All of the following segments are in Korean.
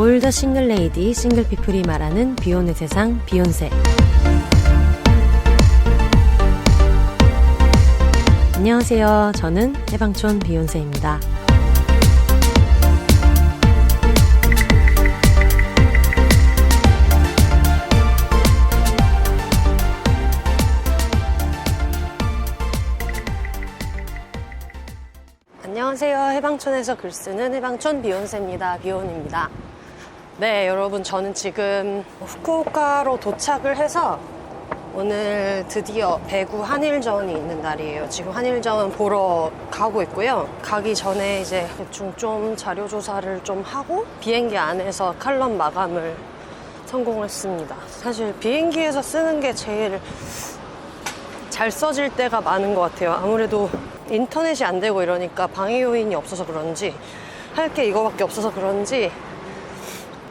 올더 싱글 레이디, 싱글 피플이 말하는 비혼의 세상, 비욘세. 안녕하세요. 저는 해방촌 비욘세입니다. 안녕하세요. 해방촌에서 글 쓰는 해방촌 비욘세입니다. 비혼입니다. 네, 여러분, 저는 지금 후쿠오카로 도착을 해서 오늘 드디어 배구 한일전이 있는 날이에요. 지금 한일전 보러 가고 있고요. 가기 전에 이제 대충 좀 자료 조사를 좀 하고 비행기 안에서 칼럼 마감을 성공했습니다. 사실 비행기에서 쓰는 게 제일 잘 써질 때가 많은 것 같아요. 아무래도 인터넷이 안 되고 이러니까 방해 요인이 없어서 그런지 할 게 이거밖에 없어서 그런지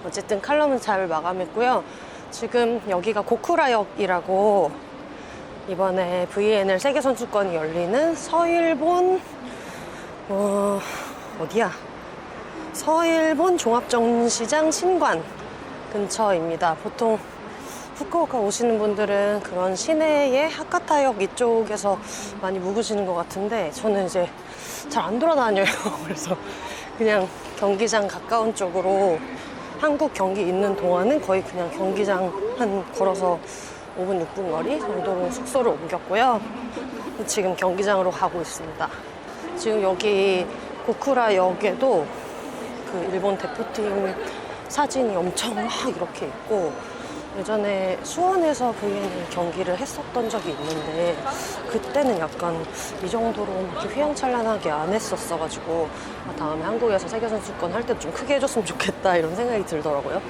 어쨌든 칼럼은 잘 마감했고요. 지금 여기가 고쿠라역이라고 이번에 VNL 세계선수권이 열리는 서일본 어디야? 서일본 종합전시장 신관 근처입니다. 보통 후쿠오카 오시는 분들은 그런 시내의 하카타역 이쪽에서 많이 묵으시는 것 같은데 저는 이제 잘 안 돌아다녀요. 그래서 그냥 경기장 가까운 쪽으로 한국 경기 있는 동안은 거의 그냥 경기장 한 걸어서 5분, 6분 거리 정도로 숙소를 옮겼고요. 지금 경기장으로 가고 있습니다. 지금 여기 고쿠라역에도 그 일본 대표팀 사진이 엄청 막 이렇게 있고 예전에 수원에서 VNL 경기를 했었던 적이 있는데 그때는 약간 이 정도로 이렇게 휘황찬란하게 안 했었어가지고 다음에 한국에서 세계선수권 할 때 좀 크게 해줬으면 좋겠다 이런 생각이 들더라고요.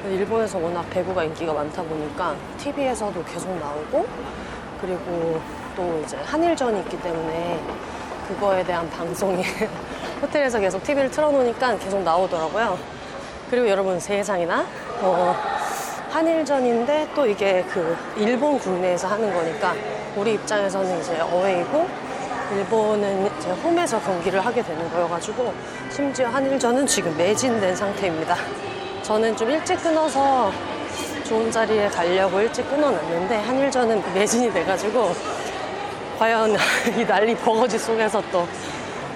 일본에서 워낙 배구가 인기가 많다 보니까 TV에서도 계속 나오고 그리고 또 이제 한일전이 있기 때문에 그거에 대한 방송이 호텔에서 계속 TV를 틀어놓으니까 계속 나오더라고요. 그리고 여러분 세상이나 한일전인데 또 이게 그 일본 국내에서 하는 거니까 우리 입장에서는 이제 어웨이고 일본은 이제 홈에서 경기를 하게 되는 거여가지고 심지어 한일전은 지금 매진된 상태입니다. 저는 좀 일찍 끊어서 좋은 자리에 가려고 일찍 끊어놨는데 한일전은 매진이 돼가지고 과연 이 난리 버거지 속에서 또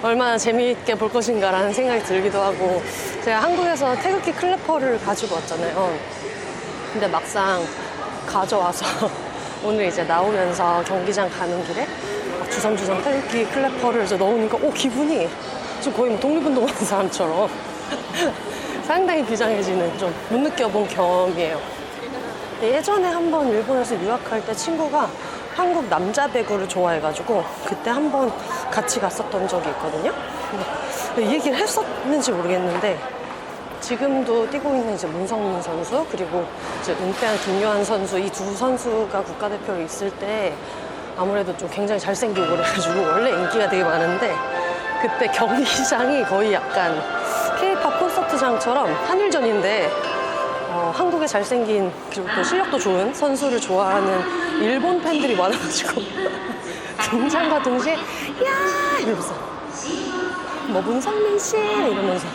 얼마나 재미있게 볼 것인가라는 생각이 들기도 하고 제가 한국에서 태극기 클래퍼를 가지고 왔잖아요. 근데 막상 가져와서 오늘 이제 나오면서 경기장 가는 길에 주섬주섬 태극기 클래퍼를 이제 넣으니까 기분이 지금 거의 뭐 독립운동하는 사람처럼 상당히 비장해지는 좀 못 느껴본 경험이에요. 예전에 한번 일본에서 유학할 때 친구가 한국 남자 배구를 좋아해가지고 그때 한번 같이 갔었던 적이 있거든요. 근데 이 얘기를 했었는지 모르겠는데 지금도 뛰고 있는 이제 문성민 선수 그리고 이제 은퇴한 김요한 선수 이 두 선수가 국가대표로 있을 때 아무래도 좀 굉장히 잘생기고 그래가지고 원래 인기가 되게 많은데 그때 경기장이 거의 약간 K-팝 콘서트장처럼 한일전인데 한국에 잘생긴 그리고 또 실력도 좋은 선수를 좋아하는 일본 팬들이 많아가지고 등장과 동시에 야 이러면서 뭐 문성민 씨 이러면서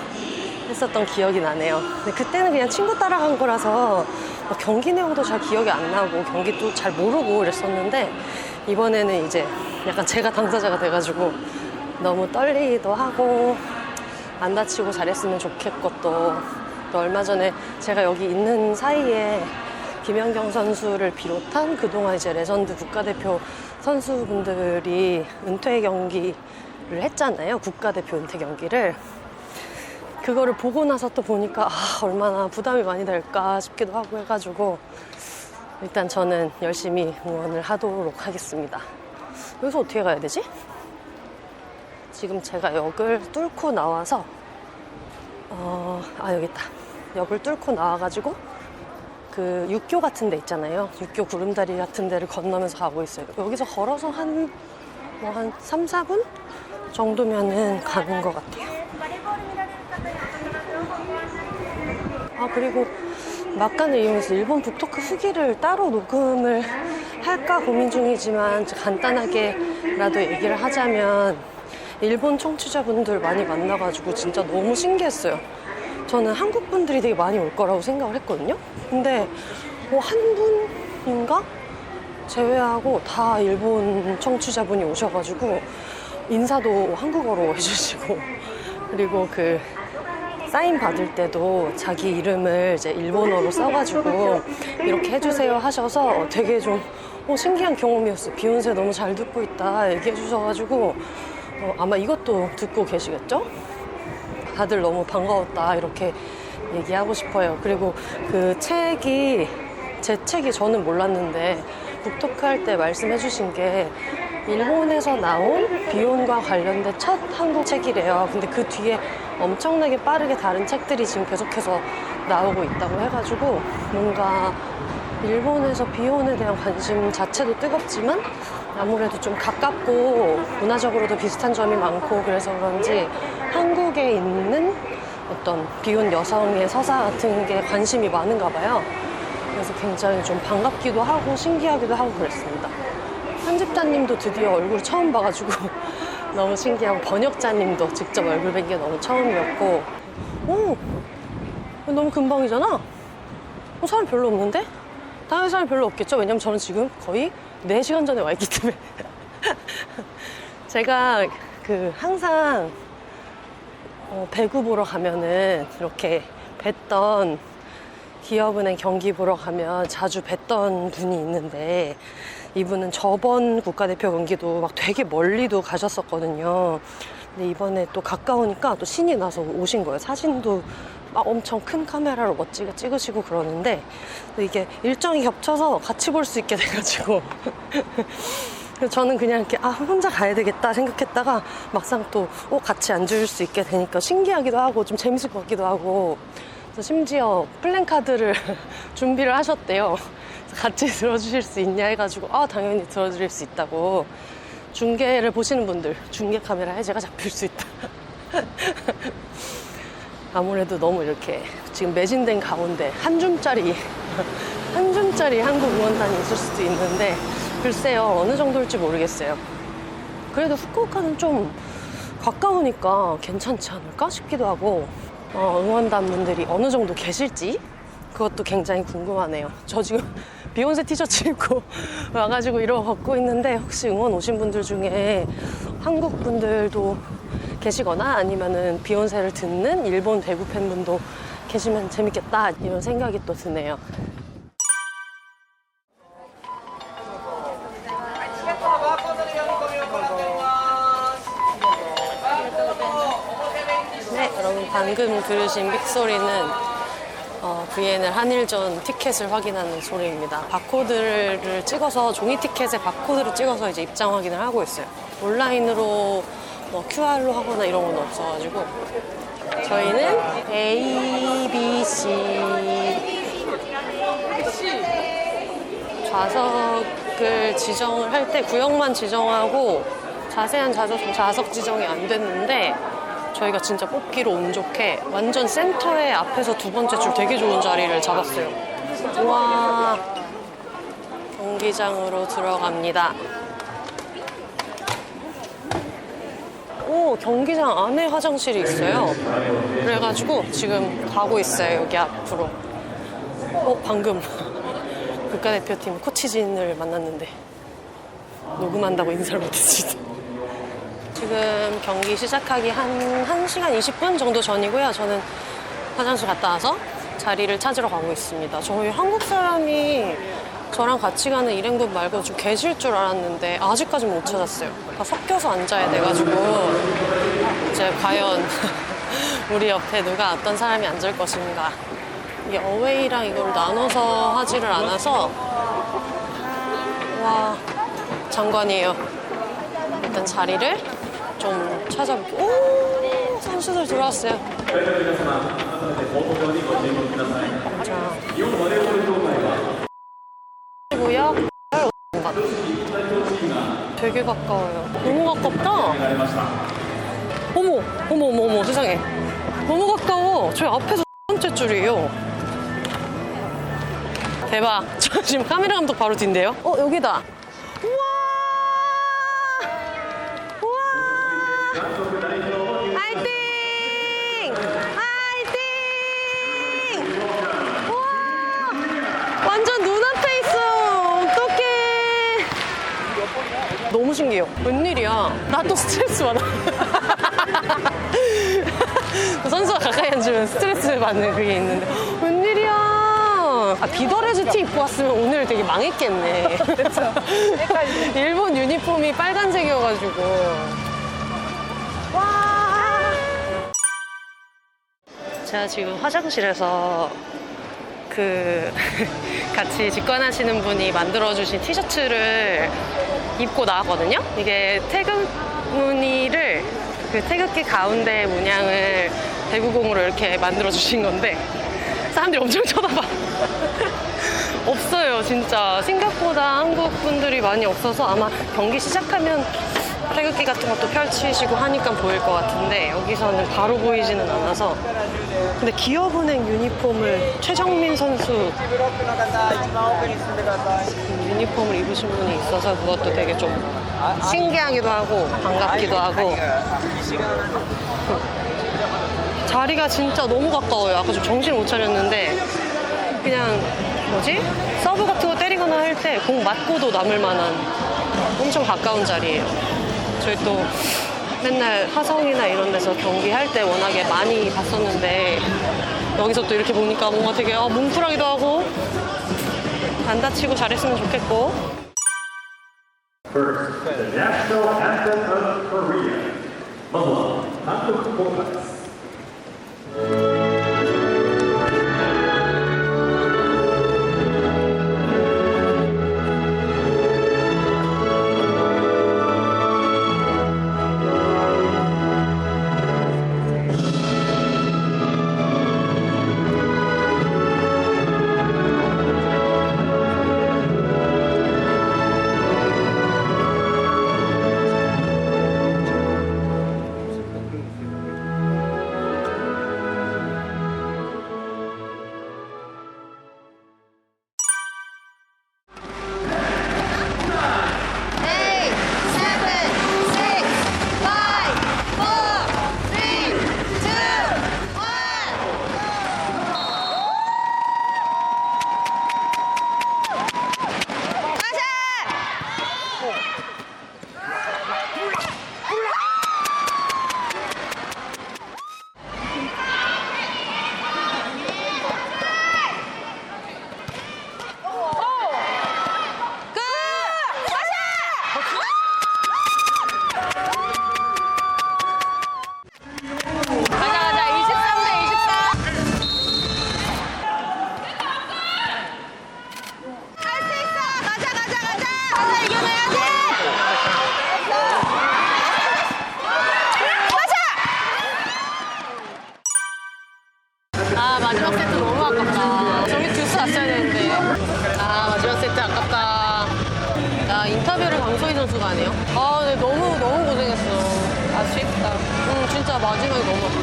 했었던 기억이 나네요. 근데 그때는 그냥 친구 따라간 거라서 경기 내용도 잘 기억이 안 나고 경기도 잘 모르고 그랬었는데 이번에는 이제 약간 제가 당사자가 돼가지고 너무 떨리기도 하고 안 다치고 잘했으면 좋겠고 또 얼마 전에 제가 여기 있는 사이에 김연경 선수를 비롯한 그동안 이제 레전드 국가대표 선수분들이 은퇴 경기를 했잖아요. 국가대표 은퇴 경기를. 그거를 보고 나서 또 보니까 얼마나 부담이 많이 될까 싶기도 하고 해가지고 일단 저는 열심히 응원을 하도록 하겠습니다. 여기서 어떻게 가야 되지? 지금 제가 역을 뚫고 나와서 여기 있다. 역을 뚫고 나와가지고 그 육교 같은 데 있잖아요. 육교 구름다리 같은 데를 건너면서 가고 있어요. 여기서 걸어서 한 3, 4분 정도면은 가는 것 같아요. 그리고 막간을 이용해서 일본 북토크 후기를 따로 녹음을 할까 고민 중이지만 간단하게라도 얘기를 하자면 일본 청취자분들 많이 만나가지고 진짜 너무 신기했어요. 저는 한국 분들이 되게 많이 올 거라고 생각을 했거든요. 근데 한 분인가? 제외하고 다 일본 청취자분이 오셔가지고 인사도 한국어로 해주시고, 그리고 그 사인 받을 때도 자기 이름을 이제 일본어로 써가지고 이렇게 해주세요 하셔서 되게 좀 신기한 경험이었어요. 비욘세 너무 잘 듣고 있다 얘기해 주셔가지고 아마 이것도 듣고 계시겠죠? 다들 너무 반가웠다 이렇게 얘기하고 싶어요. 그리고 그 책이, 제 책이 저는 몰랐는데 북토크 할 때 말씀해 주신 게 일본에서 나온 비욘과 관련된 첫 한국 책이래요. 근데 그 뒤에 엄청나게 빠르게 다른 책들이 지금 계속해서 나오고 있다고 해가지고 뭔가 일본에서 비욘에 대한 관심 자체도 뜨겁지만 아무래도 좀 가깝고 문화적으로도 비슷한 점이 많고 그래서 그런지 한국에 있는 어떤 비혼 여성의 서사 같은 게 관심이 많은가 봐요. 그래서 굉장히 좀 반갑기도 하고 신기하기도 하고 그랬습니다. 편집자님도 드디어 얼굴 처음 봐가지고 너무 신기하고, 번역자님도 직접 얼굴 뵌 게 너무 처음이었고, 너무 금방이잖아? 사람 별로 없는데? 당연히 사람이 별로 없겠죠? 왜냐면 저는 지금 거의 4시간 전에 와 있기 때문에. 제가 항상 배구 보러 가면은 이렇게 뵀던, 기업은행 경기 보러 가면 자주 뵀던 분이 있는데, 이분은 저번 국가대표 경기도 막 되게 멀리도 가셨었거든요. 근데 이번에 또 가까우니까 또 신이 나서 오신 거예요. 사진도 막 엄청 큰 카메라로 멋지게 찍으시고 그러는데, 이게 일정이 겹쳐서 같이 볼 수 있게 돼가지고 그래서 저는 그냥 이렇게 혼자 가야 되겠다 생각했다가 막상 또 같이 앉을 수 있게 되니까 신기하기도 하고 좀 재밌을 것 같기도 하고, 그래서 심지어 플랜카드를 준비를 하셨대요. 그래서 같이 들어주실 수 있냐 해가지고 당연히 들어드릴 수 있다고. 중계를 보시는 분들, 중계 카메라에 제가 잡힐 수 있다. 아무래도 너무 이렇게 지금 매진된 가운데 한 줌짜리 한국 응원단이 있을 수도 있는데, 글쎄요, 어느 정도일지 모르겠어요. 그래도 후쿠오카는 좀 가까우니까 괜찮지 않을까 싶기도 하고, 응원단 분들이 어느 정도 계실지 그것도 굉장히 궁금하네요. 저 지금 비욘세 티셔츠 입고 와가지고 이러고 걷고 있는데, 혹시 응원 오신 분들 중에 한국 분들도 계시거나 아니면은 비욘세를 듣는 일본 배구 팬분도 계시면 재밌겠다 이런 생각이 또 드네요. 네, 여러분 방금 들으신 삑소리는 VNL 한일전 티켓을 확인하는 소리입니다. 바코드를 찍어서, 종이 티켓에 바코드를 찍어서 이제 입장 확인을 하고 있어요. 온라인으로 QR로 하거나 이런 건 없어가지고. 저희는 A, B, C 좌석을 지정을 할 때 구역만 지정하고 자세한 좌석 지정이 안 됐는데, 저희가 진짜 뽑기로 운 좋게 완전 센터에 앞에서 두 번째 줄 되게 좋은 자리를 잡았어요. 우와, 경기장으로 들어갑니다. 경기장 안에 화장실이 있어요. 그래가지고 지금 가고 있어요, 여기 앞으로. 방금 국가대표팀 코치진을 만났는데 녹음한다고 인사를 못했지. 지금 경기 시작하기 한 1시간 20분 정도 전이고요. 저는 화장실 갔다 와서 자리를 찾으러 가고 있습니다. 저희 한국 사람이 저랑 같이 가는 일행분 말고 좀 계실 줄 알았는데 아직까지 못 찾았어요. 다 섞여서 앉아야 돼가지고 이제 과연 우리 옆에 누가 어떤 사람이 앉을 것인가. 이게 어웨이랑 이걸 나눠서 하지를 않아서. 와, 장관이에요. 일단 자리를 좀 찾아볼게요. 오, 선수들 들어왔어요. 자, 구역 되게 가까워요. 너무 가깝다. 어머 세상에, 너무 가까워. 저희 앞에서 첫 번째 줄이에요. 대박. 저 지금 카메라 감독 바로 뒤인데요. 여기다. 우와, 화이팅! 화이팅! 너무 신기해요. 웬일이야. 나 또 스트레스 받아. 선수가 가까이 앉으면 스트레스 받는 그게 있는데 웬일이야. 아, 비더레즈 티 입고 왔으면 오늘 되게 망했겠네. 그렇죠. 일본 유니폼이 빨간색이어가지고. 와. 제가 지금 화장실에서 같이 직관하시는 분이 만들어주신 티셔츠를 입고 나왔거든요. 이게 태극 무늬를 태극기 가운데 문양을 대구공으로 이렇게 만들어주신 건데 사람들이 엄청 쳐다봐. 없어요, 진짜. 생각보다 한국 분들이 많이 없어서 아마 경기 시작하면 태극기 같은 것도 펼치시고 하니까 보일 것 같은데 여기서는 바로 보이지는 않아서. 근데 기업은행 유니폼을 최정민 선수 유니폼을 입으신 분이 있어서 그것도 되게 좀 신기하기도 하고 반갑기도 하고. 자리가 진짜 너무 가까워요. 아까 좀 정신을 못 차렸는데 그냥 서브 같은 거 때리거나 할 때 공 맞고도 남을 만한 엄청 가까운 자리예요. 저희 또 맨날 화성이나 이런 데서 경기할 때 워낙에 많이 봤었는데 여기서 또 이렇게 보니까 뭔가 되게 뭉클하기도 하고 안 다치고 잘했으면 좋겠고. First, the national anthem of Korea. Mahla, Hankook Bokas. 마지막 세트 너무 아깝다. 저기 듀스 갔어야 되는데. 마지막 세트 아깝다. 인터뷰를 강소희 선수가 하네요. 근데 너무 고생했어. 아쉽다. 진짜 마지막이 너무 아깝다.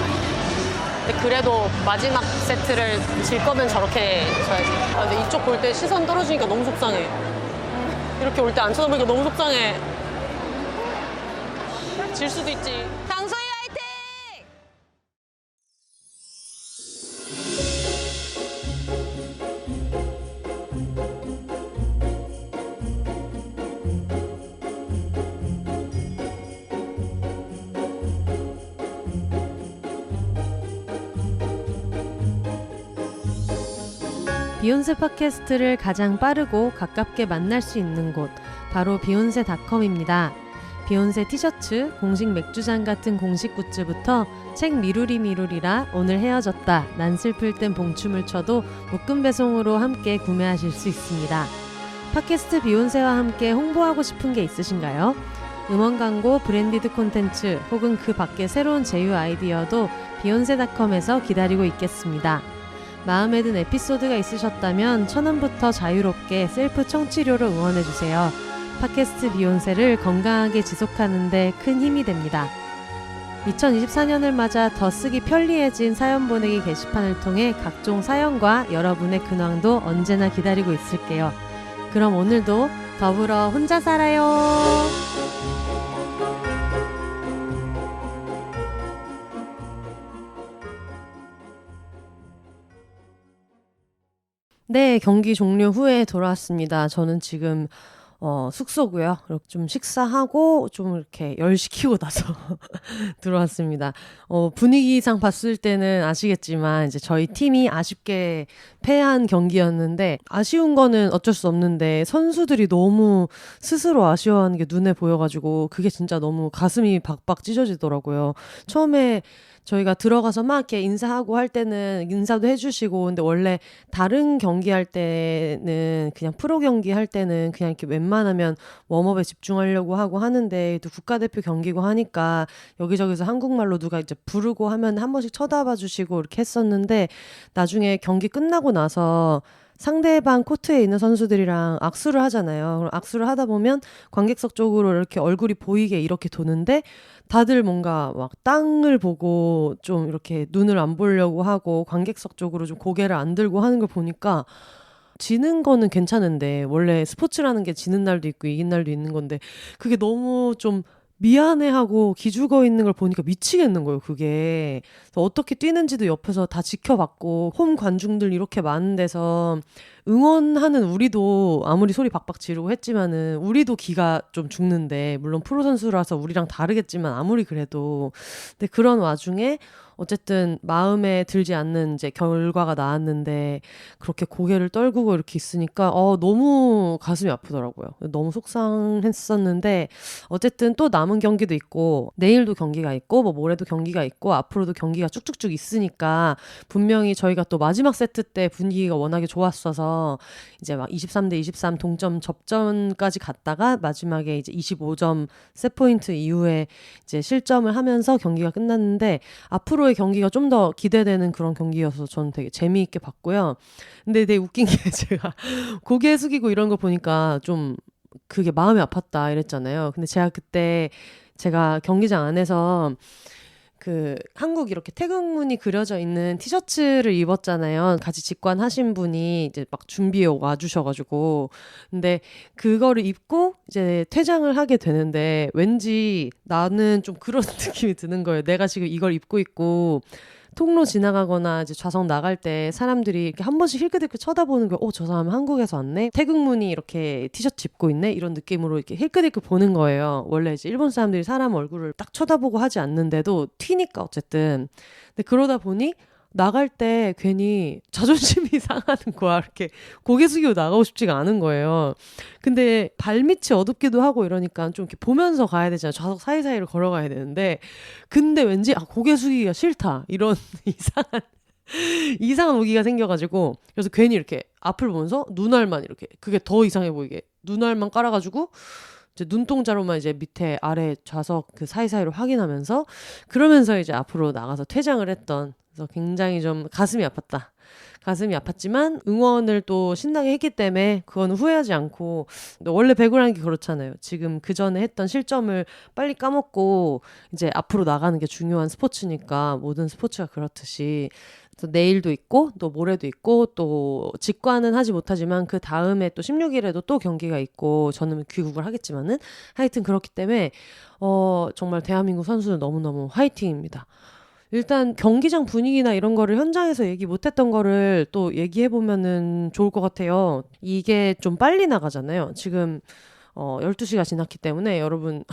근데 그래도 마지막 세트를 질 거면 저렇게 져야지. 근데 이쪽 볼 때 시선 떨어지니까 너무 속상해. 이렇게 올 때 안 쳐다보니까 너무 속상해. 질 수도 있지. 강소희 화이팅! 비욘세 팟캐스트를 가장 빠르고 가깝게 만날 수 있는 곳, 바로 비욘세닷컴입니다. 비욘세 티셔츠, 공식 맥주잔 같은 공식 굿즈부터 책 미루리라 오늘 헤어졌다, 난 슬플 땐 봉춤을 춰도 묶음 배송으로 함께 구매하실 수 있습니다. 팟캐스트 비욘세와 함께 홍보하고 싶은 게 있으신가요? 음원 광고, 브랜디드 콘텐츠 혹은 그 밖의 새로운 제휴 아이디어도 비욘세닷컴에서 기다리고 있겠습니다. 마음에 든 에피소드가 있으셨다면 1,000원부터 자유롭게 셀프 청취료로 응원해주세요. 팟캐스트 비욘세를 건강하게 지속하는 데 큰 힘이 됩니다. 2024년을 맞아 더 쓰기 편리해진 사연 보내기 게시판을 통해 각종 사연과 여러분의 근황도 언제나 기다리고 있을게요. 그럼 오늘도 더불어 혼자 살아요. 네, 경기 종료 후에 돌아왔습니다. 저는 지금 숙소고요. 이렇게 좀 식사하고 좀 이렇게 열 식히고 나서 들어왔습니다. 분위기상 봤을 때는 아시겠지만 이제 저희 팀이 아쉽게 패한 경기였는데 아쉬운 거는 어쩔 수 없는데 선수들이 너무 스스로 아쉬워하는 게 눈에 보여가지고 그게 진짜 너무 가슴이 박박 찢어지더라고요. 처음에 저희가 들어가서 막 이렇게 인사하고 할 때는 인사도 해주시고 근데 원래 다른 경기 할 때는 그냥 프로 경기 할 때는 그냥 이렇게 웬만하면 웜업에 집중하려고 하고 하는데 또 국가대표 경기고 하니까 여기저기서 한국말로 누가 이제 부르고 하면 한 번씩 쳐다봐 주시고 이렇게 했었는데 나중에 경기 끝나고 나서 상대방 코트에 있는 선수들이랑 악수를 하잖아요. 그럼 악수를 하다 보면 관객석 쪽으로 이렇게 얼굴이 보이게 이렇게 도는데 다들 뭔가 막 땅을 보고 좀 이렇게 눈을 안 보려고 하고 관객석 쪽으로 좀 고개를 안 들고 하는 걸 보니까 지는 거는 괜찮은데 원래 스포츠라는 게 지는 날도 있고 이긴 날도 있는 건데 그게 너무 좀 미안해하고 기죽어 있는 걸 보니까 미치겠는 거예요, 그게. 그래서 어떻게 뛰는지도 옆에서 다 지켜봤고, 홈 관중들 이렇게 많은 데서 응원하는 우리도 아무리 소리 박박 지르고 했지만은, 우리도 기가 좀 죽는데, 물론 프로 선수라서 우리랑 다르겠지만, 아무리 그래도. 근데 그런 와중에, 어쨌든 마음에 들지 않는 이제 결과가 나왔는데 그렇게 고개를 떨구고 이렇게 있으니까 너무 가슴이 아프더라고요. 너무 속상했었는데 어쨌든 또 남은 경기도 있고 내일도 경기가 있고 뭐 모레도 경기가 있고 앞으로도 경기가 쭉쭉쭉 있으니까 분명히 저희가 또 마지막 세트 때 분위기가 워낙에 좋았어서 이제 막 23대 23 동점 접전까지 갔다가 마지막에 이제 25점 세트포인트 이후에 이제 실점을 하면서 경기가 끝났는데 앞으로의 경기가 좀 더 기대되는 그런 경기여서 저는 되게 재미있게 봤고요. 근데 되게 웃긴 게 제가 고개 숙이고 이런 거 보니까 좀 그게 마음이 아팠다 이랬잖아요. 근데 제가 경기장 안에서 그 한국 이렇게 태극문이 그려져 있는 티셔츠를 입었잖아요. 같이 직관하신 분이 이제 막 준비해 와주셔가지고. 근데 그거를 입고 이제 퇴장을 하게 되는데 왠지 나는 좀 그런 느낌이 드는 거예요. 내가 지금 이걸 입고 있고 통로 지나가거나 이제 좌석 나갈 때 사람들이 이렇게 한 번씩 힐끗힐끗 쳐다보는 거, 저 사람 한국에서 왔네? 태극무늬 이렇게 티셔츠 입고 있네? 이런 느낌으로 이렇게 힐끗힐끗 보는 거예요. 원래 이제 일본 사람들이 사람 얼굴을 딱 쳐다보고 하지 않는데도 튀니까 어쨌든. 근데 그러다 보니 나갈 때 괜히 자존심이 상하는 거야. 이렇게 고개 숙이고 나가고 싶지가 않은 거예요. 근데 발밑이 어둡기도 하고 이러니까 좀 이렇게 보면서 가야 되잖아요. 좌석 사이사이를 걸어가야 되는데 근데 왠지 고개 숙이기가 싫다. 이런 이상한 오기가 생겨가지고 그래서 괜히 이렇게 앞을 보면서 눈알만 이렇게 그게 더 이상해 보이게 눈알만 깔아가지고 이제 눈동자로만 이제 밑에 아래 좌석 그 사이사이를 확인하면서 그러면서 이제 앞으로 나가서 퇴장을 했던 그래서 굉장히 좀 가슴이 아팠다. 가슴이 아팠지만 응원을 또 신나게 했기 때문에 그건 후회하지 않고 원래 배구라는 게 그렇잖아요. 지금 그 전에 했던 실점을 빨리 까먹고 이제 앞으로 나가는 게 중요한 스포츠니까 모든 스포츠가 그렇듯이 또 내일도 있고 또 모레도 있고 또 직관은 하지 못하지만 그 다음에 또 16일에도 또 경기가 있고 저는 귀국을 하겠지만은 하여튼 그렇기 때문에 정말 대한민국 선수는 너무너무 화이팅입니다. 일단 경기장 분위기나 이런 거를 현장에서 얘기 못했던 거를 또 얘기해보면은 좋을 것 같아요. 이게 좀 빨리 나가잖아요. 지금 12시가 지났기 때문에 여러분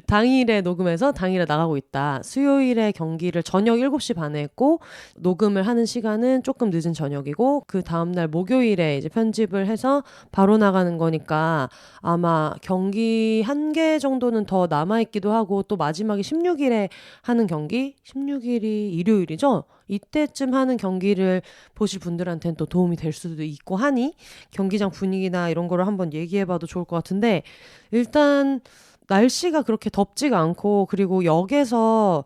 당일에 녹음해서 당일에 나가고 있다. 수요일에 경기를 저녁 7시 반에 했고 녹음을 하는 시간은 조금 늦은 저녁이고 그 다음날 목요일에 이제 편집을 해서 바로 나가는 거니까 아마 경기 1개 정도는 더 남아있기도 하고 또 마지막에 16일에 하는 경기 16일이 일요일이죠. 이때쯤 하는 경기를 보실 분들한테는 또 도움이 될 수도 있고 하니 경기장 분위기나 이런 거를 한번 얘기해봐도 좋을 것 같은데 일단 날씨가 그렇게 덥지가 않고 그리고 역에서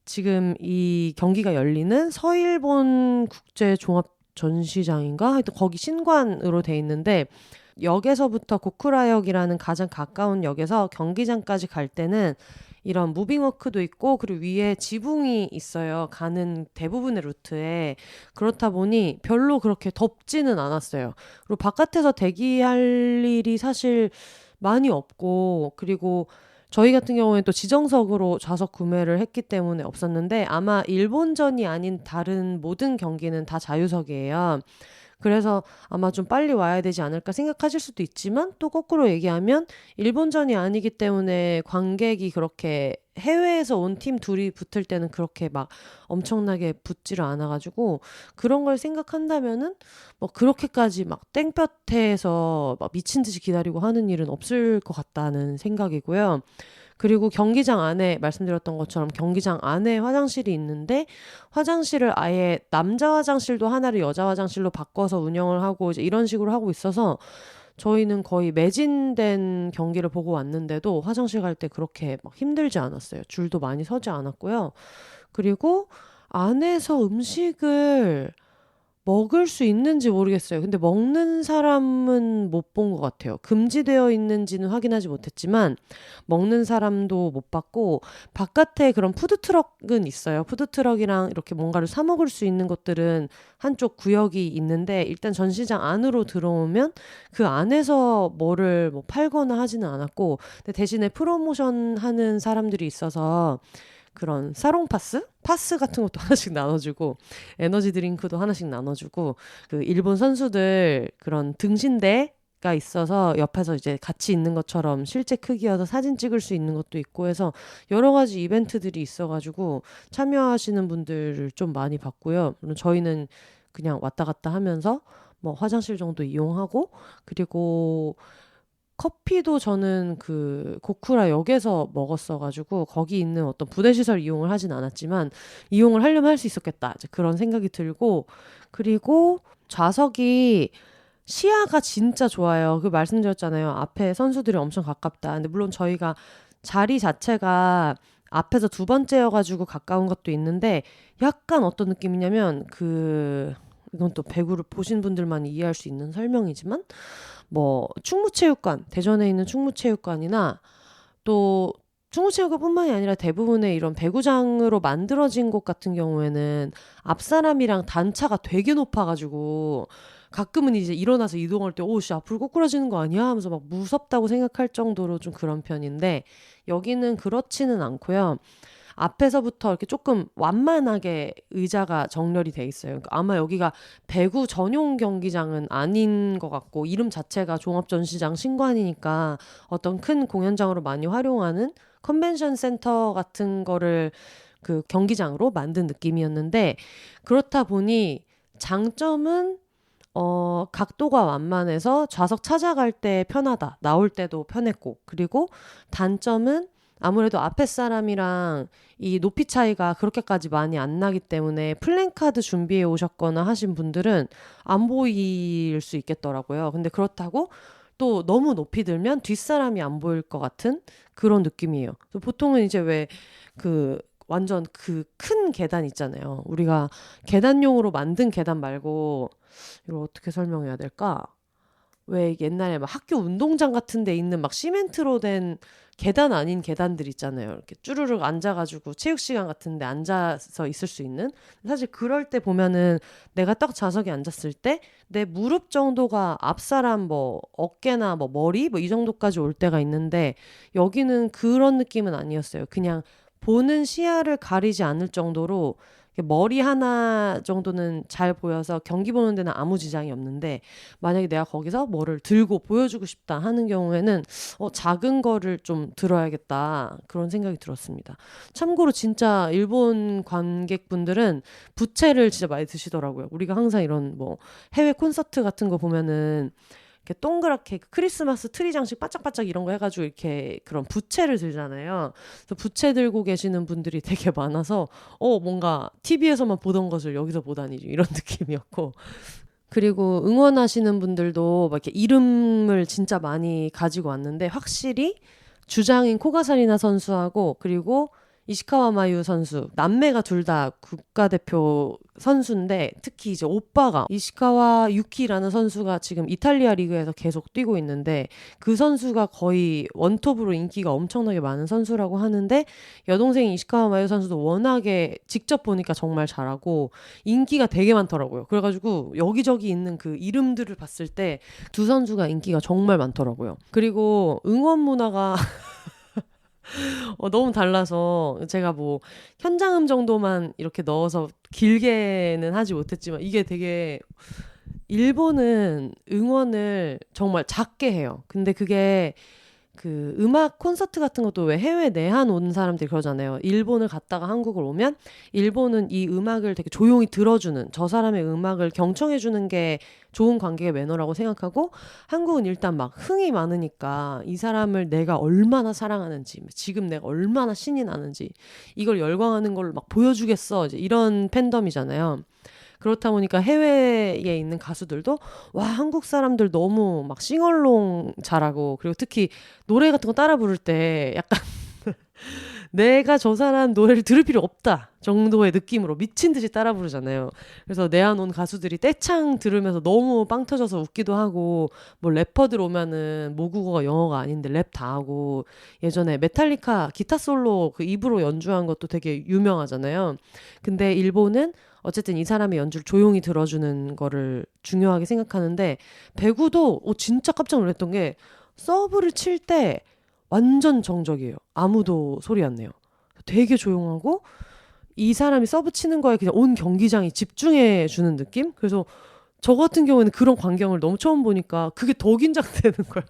지금 이 경기가 열리는 서일본 국제종합전시장인가? 하여튼 거기 신관으로 돼 있는데 역에서부터 고쿠라역이라는 가장 가까운 역에서 경기장까지 갈 때는 이런 무빙워크도 있고 그리고 위에 지붕이 있어요. 가는 대부분의 루트에. 그렇다 보니 별로 그렇게 덥지는 않았어요. 그리고 바깥에서 대기할 일이 사실 많이 없고 그리고 저희 같은 경우에는 또 지정석으로 좌석 구매를 했기 때문에 없었는데 아마 일본전이 아닌 다른 모든 경기는 다 자유석이에요. 그래서 아마 좀 빨리 와야 되지 않을까 생각하실 수도 있지만 또 거꾸로 얘기하면 일본전이 아니기 때문에 관객이 그렇게 해외에서 온 팀 둘이 붙을 때는 그렇게 막 엄청나게 붙지를 않아가지고 그런 걸 생각한다면은 뭐 그렇게까지 막 땡볕에서 막 미친 듯이 기다리고 하는 일은 없을 것 같다는 생각이고요. 그리고 경기장 안에 말씀드렸던 것처럼 경기장 안에 화장실이 있는데 화장실을 아예 남자 화장실도 하나를 여자 화장실로 바꿔서 운영을 하고 이제 이런 식으로 하고 있어서 저희는 거의 매진된 경기를 보고 왔는데도 화장실 갈 때 그렇게 막 힘들지 않았어요. 줄도 많이 서지 않았고요. 그리고 안에서 음식을 먹을 수 있는지 모르겠어요. 근데 먹는 사람은 못 본 것 같아요. 금지되어 있는지는 확인하지 못했지만 먹는 사람도 못 봤고 바깥에 그런 푸드트럭은 있어요. 푸드트럭이랑 이렇게 뭔가를 사 먹을 수 있는 것들은 한쪽 구역이 있는데 일단 전시장 안으로 들어오면 그 안에서 뭐를 뭐 팔거나 하지는 않았고 근데 대신에 프로모션 하는 사람들이 있어서 그런 사롱 파스 같은 것도 하나씩 나눠주고 에너지 드링크도 하나씩 나눠주고 그 일본 선수들 그런 등신대가 있어서 옆에서 이제 같이 있는 것처럼 실제 크기여서 사진 찍을 수 있는 것도 있고 해서 여러 가지 이벤트들이 있어가지고 참여하시는 분들을 좀 많이 봤고요. 물론 저희는 그냥 왔다 갔다 하면서 뭐 화장실 정도 이용하고 그리고 커피도 저는 그 고쿠라 역에서 먹었어가지고 거기 있는 어떤 부대시설 이용을 하진 않았지만 이용을 하려면 할 수 있었겠다 이제 그런 생각이 들고 그리고 좌석이 시야가 진짜 좋아요. 그 말씀드렸잖아요. 앞에 선수들이 엄청 가깝다. 근데 물론 저희가 자리 자체가 앞에서 두 번째여가지고 가까운 것도 있는데 약간 어떤 느낌이냐면 이건 또 배구를 보신 분들만 이해할 수 있는 설명이지만 뭐 충무체육관, 대전에 있는 충무체육관이나 또 충무체육관뿐만이 아니라 대부분의 이런 배구장으로 만들어진 곳 같은 경우에는 앞사람이랑 단차가 되게 높아가지고 가끔은 이제 일어나서 이동할 때 오씨 앞으로 꼬꾸라지는 거 아니야? 하면서 막 무섭다고 생각할 정도로 좀 그런 편인데 여기는 그렇지는 않고요. 앞에서부터 이렇게 조금 완만하게 의자가 정렬이 돼 있어요. 그러니까 아마 여기가 배구 전용 경기장은 아닌 것 같고 이름 자체가 종합전시장 신관이니까 어떤 큰 공연장으로 많이 활용하는 컨벤션 센터 같은 거를 그 경기장으로 만든 느낌이었는데 그렇다 보니 장점은 각도가 완만해서 좌석 찾아갈 때 편하다. 나올 때도 편했고 그리고 단점은 아무래도 앞에 사람이랑 이 높이 차이가 그렇게까지 많이 안 나기 때문에 플랜카드 준비해 오셨거나 하신 분들은 안 보일 수 있겠더라고요. 근데 그렇다고 또 너무 높이 들면 뒷사람이 안 보일 것 같은 그런 느낌이에요. 보통은 이제 왜 완전 그 큰 계단 있잖아요. 우리가 계단용으로 만든 계단 말고 이걸 어떻게 설명해야 될까? 왜 옛날에 막 학교 운동장 같은 데 있는 막 시멘트로 된 계단 아닌 계단들 있잖아요. 이렇게 쭈르륵 앉아가지고 체육 시간 같은 데 앉아서 있을 수 있는. 사실 그럴 때 보면은 내가 딱 좌석에 앉았을 때 내 무릎 정도가 앞사람 뭐 어깨나 뭐 머리 뭐 이 정도까지 올 때가 있는데 여기는 그런 느낌은 아니었어요. 그냥 보는 시야를 가리지 않을 정도로 머리 하나 정도는 잘 보여서 경기 보는 데는 아무 지장이 없는데 만약에 내가 거기서 뭐를 들고 보여주고 싶다 하는 경우에는 작은 거를 좀 들어야겠다 그런 생각이 들었습니다. 참고로 진짜 일본 관객분들은 부채를 진짜 많이 드시더라고요. 우리가 항상 이런 뭐 해외 콘서트 같은 거 보면은 이렇게 동그랗게 크리스마스 트리 장식 바짝바짝 이런 거 해가지고 이렇게 그런 부채를 들잖아요. 그래서 부채 들고 계시는 분들이 되게 많아서 뭔가 TV에서만 보던 것을 여기서 보다니 이런 느낌이었고 그리고 응원하시는 분들도 막 이렇게 이름을 진짜 많이 가지고 왔는데 확실히 주장인 코가사리나 선수하고 그리고 이시카와 마유 선수 남매가 둘 다 국가대표 선수인데 특히 이제 오빠가 이시카와 유키라는 선수가 지금 이탈리아 리그에서 계속 뛰고 있는데 그 선수가 거의 원톱으로 인기가 엄청나게 많은 선수라고 하는데 여동생 이시카와 마유 선수도 워낙에 직접 보니까 정말 잘하고 인기가 되게 많더라고요. 그래가지고 여기저기 있는 그 이름들을 봤을 때 두 선수가 인기가 정말 많더라고요. 그리고 응원 문화가 너무 달라서 제가 뭐 현장음 정도만 이렇게 넣어서 길게는 하지 못했지만 이게 되게 일본은 응원을 정말 작게 해요. 근데 그게 그 음악 콘서트 같은 것도 왜 해외 내한 온 사람들이 그러잖아요. 일본을 갔다가 한국을 오면 일본은 이 음악을 되게 조용히 들어주는, 저 사람의 음악을 경청해주는 게 좋은 관객의 매너라고 생각하고, 한국은 일단 막 흥이 많으니까 이 사람을 내가 얼마나 사랑하는지, 지금 내가 얼마나 신이 나는지 이걸 열광하는 걸 막 보여주겠어, 이제 이런 팬덤이잖아요. 그렇다 보니까 해외에 있는 가수들도 와, 한국 사람들 너무 막 싱얼롱 잘하고, 그리고 특히 노래 같은 거 따라 부를 때 약간 내가 저 사람 노래를 들을 필요 없다 정도의 느낌으로 미친 듯이 따라 부르잖아요. 그래서 내한 온 가수들이 떼창 들으면서 너무 빵 터져서 웃기도 하고, 뭐 래퍼들 오면은 모국어가 영어가 아닌데 랩 다 하고, 예전에 메탈리카 기타 솔로 그 입으로 연주한 것도 되게 유명하잖아요. 근데 일본은 어쨌든 이 사람의 연주를 조용히 들어주는 거를 중요하게 생각하는데, 배구도 진짜 깜짝 놀랐던 게 서브를 칠 때 완전 정적이에요. 아무도 소리 안 내요. 되게 조용하고 이 사람이 서브 치는 거에 그냥 온 경기장이 집중해 주는 느낌? 그래서 저 같은 경우에는 그런 광경을 너무 처음 보니까 그게 더 긴장되는 거예요.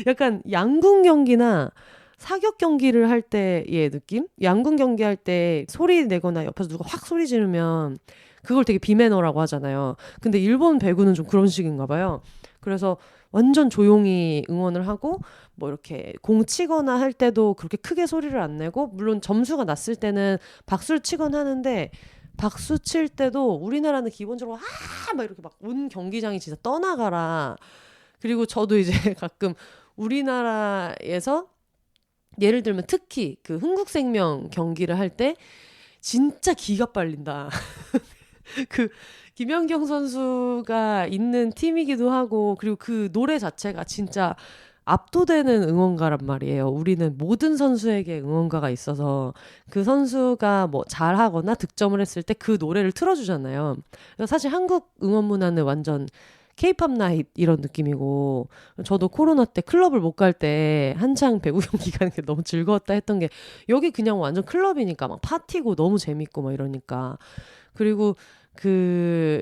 약간 양궁 경기나 사격 경기를 할 때의 느낌? 양궁 경기 할 때 소리 내거나 옆에서 누가 확 소리 지르면 그걸 되게 비매너라고 하잖아요. 근데 일본 배구는 좀 그런 식인가 봐요. 그래서 완전 조용히 응원을 하고, 뭐 이렇게 공 치거나 할 때도 그렇게 크게 소리를 안 내고, 물론 점수가 났을 때는 박수를 치곤 하는데, 박수 칠 때도 우리나라는 기본적으로 막 이렇게 막 온 경기장이 진짜 떠나가라. 그리고 저도 이제 가끔 우리나라에서 예를 들면 특히 그 흥국생명 경기를 할 때 진짜 기가 빨린다. 그 김연경 선수가 있는 팀이기도 하고, 그리고 그 노래 자체가 진짜 압도되는 응원가란 말이에요. 우리는 모든 선수에게 응원가가 있어서 그 선수가 뭐 잘하거나 득점을 했을 때 그 노래를 틀어주잖아요. 그래서 사실 한국 응원 문화는 완전 케이팝 나잇 이런 느낌이고, 저도 코로나 때 클럽을 못 갈 때 한창 배구 경기 가는 게 너무 즐거웠다 했던 게, 여기 그냥 완전 클럽이니까 막 파티고 너무 재밌고 막 이러니까. 그리고 그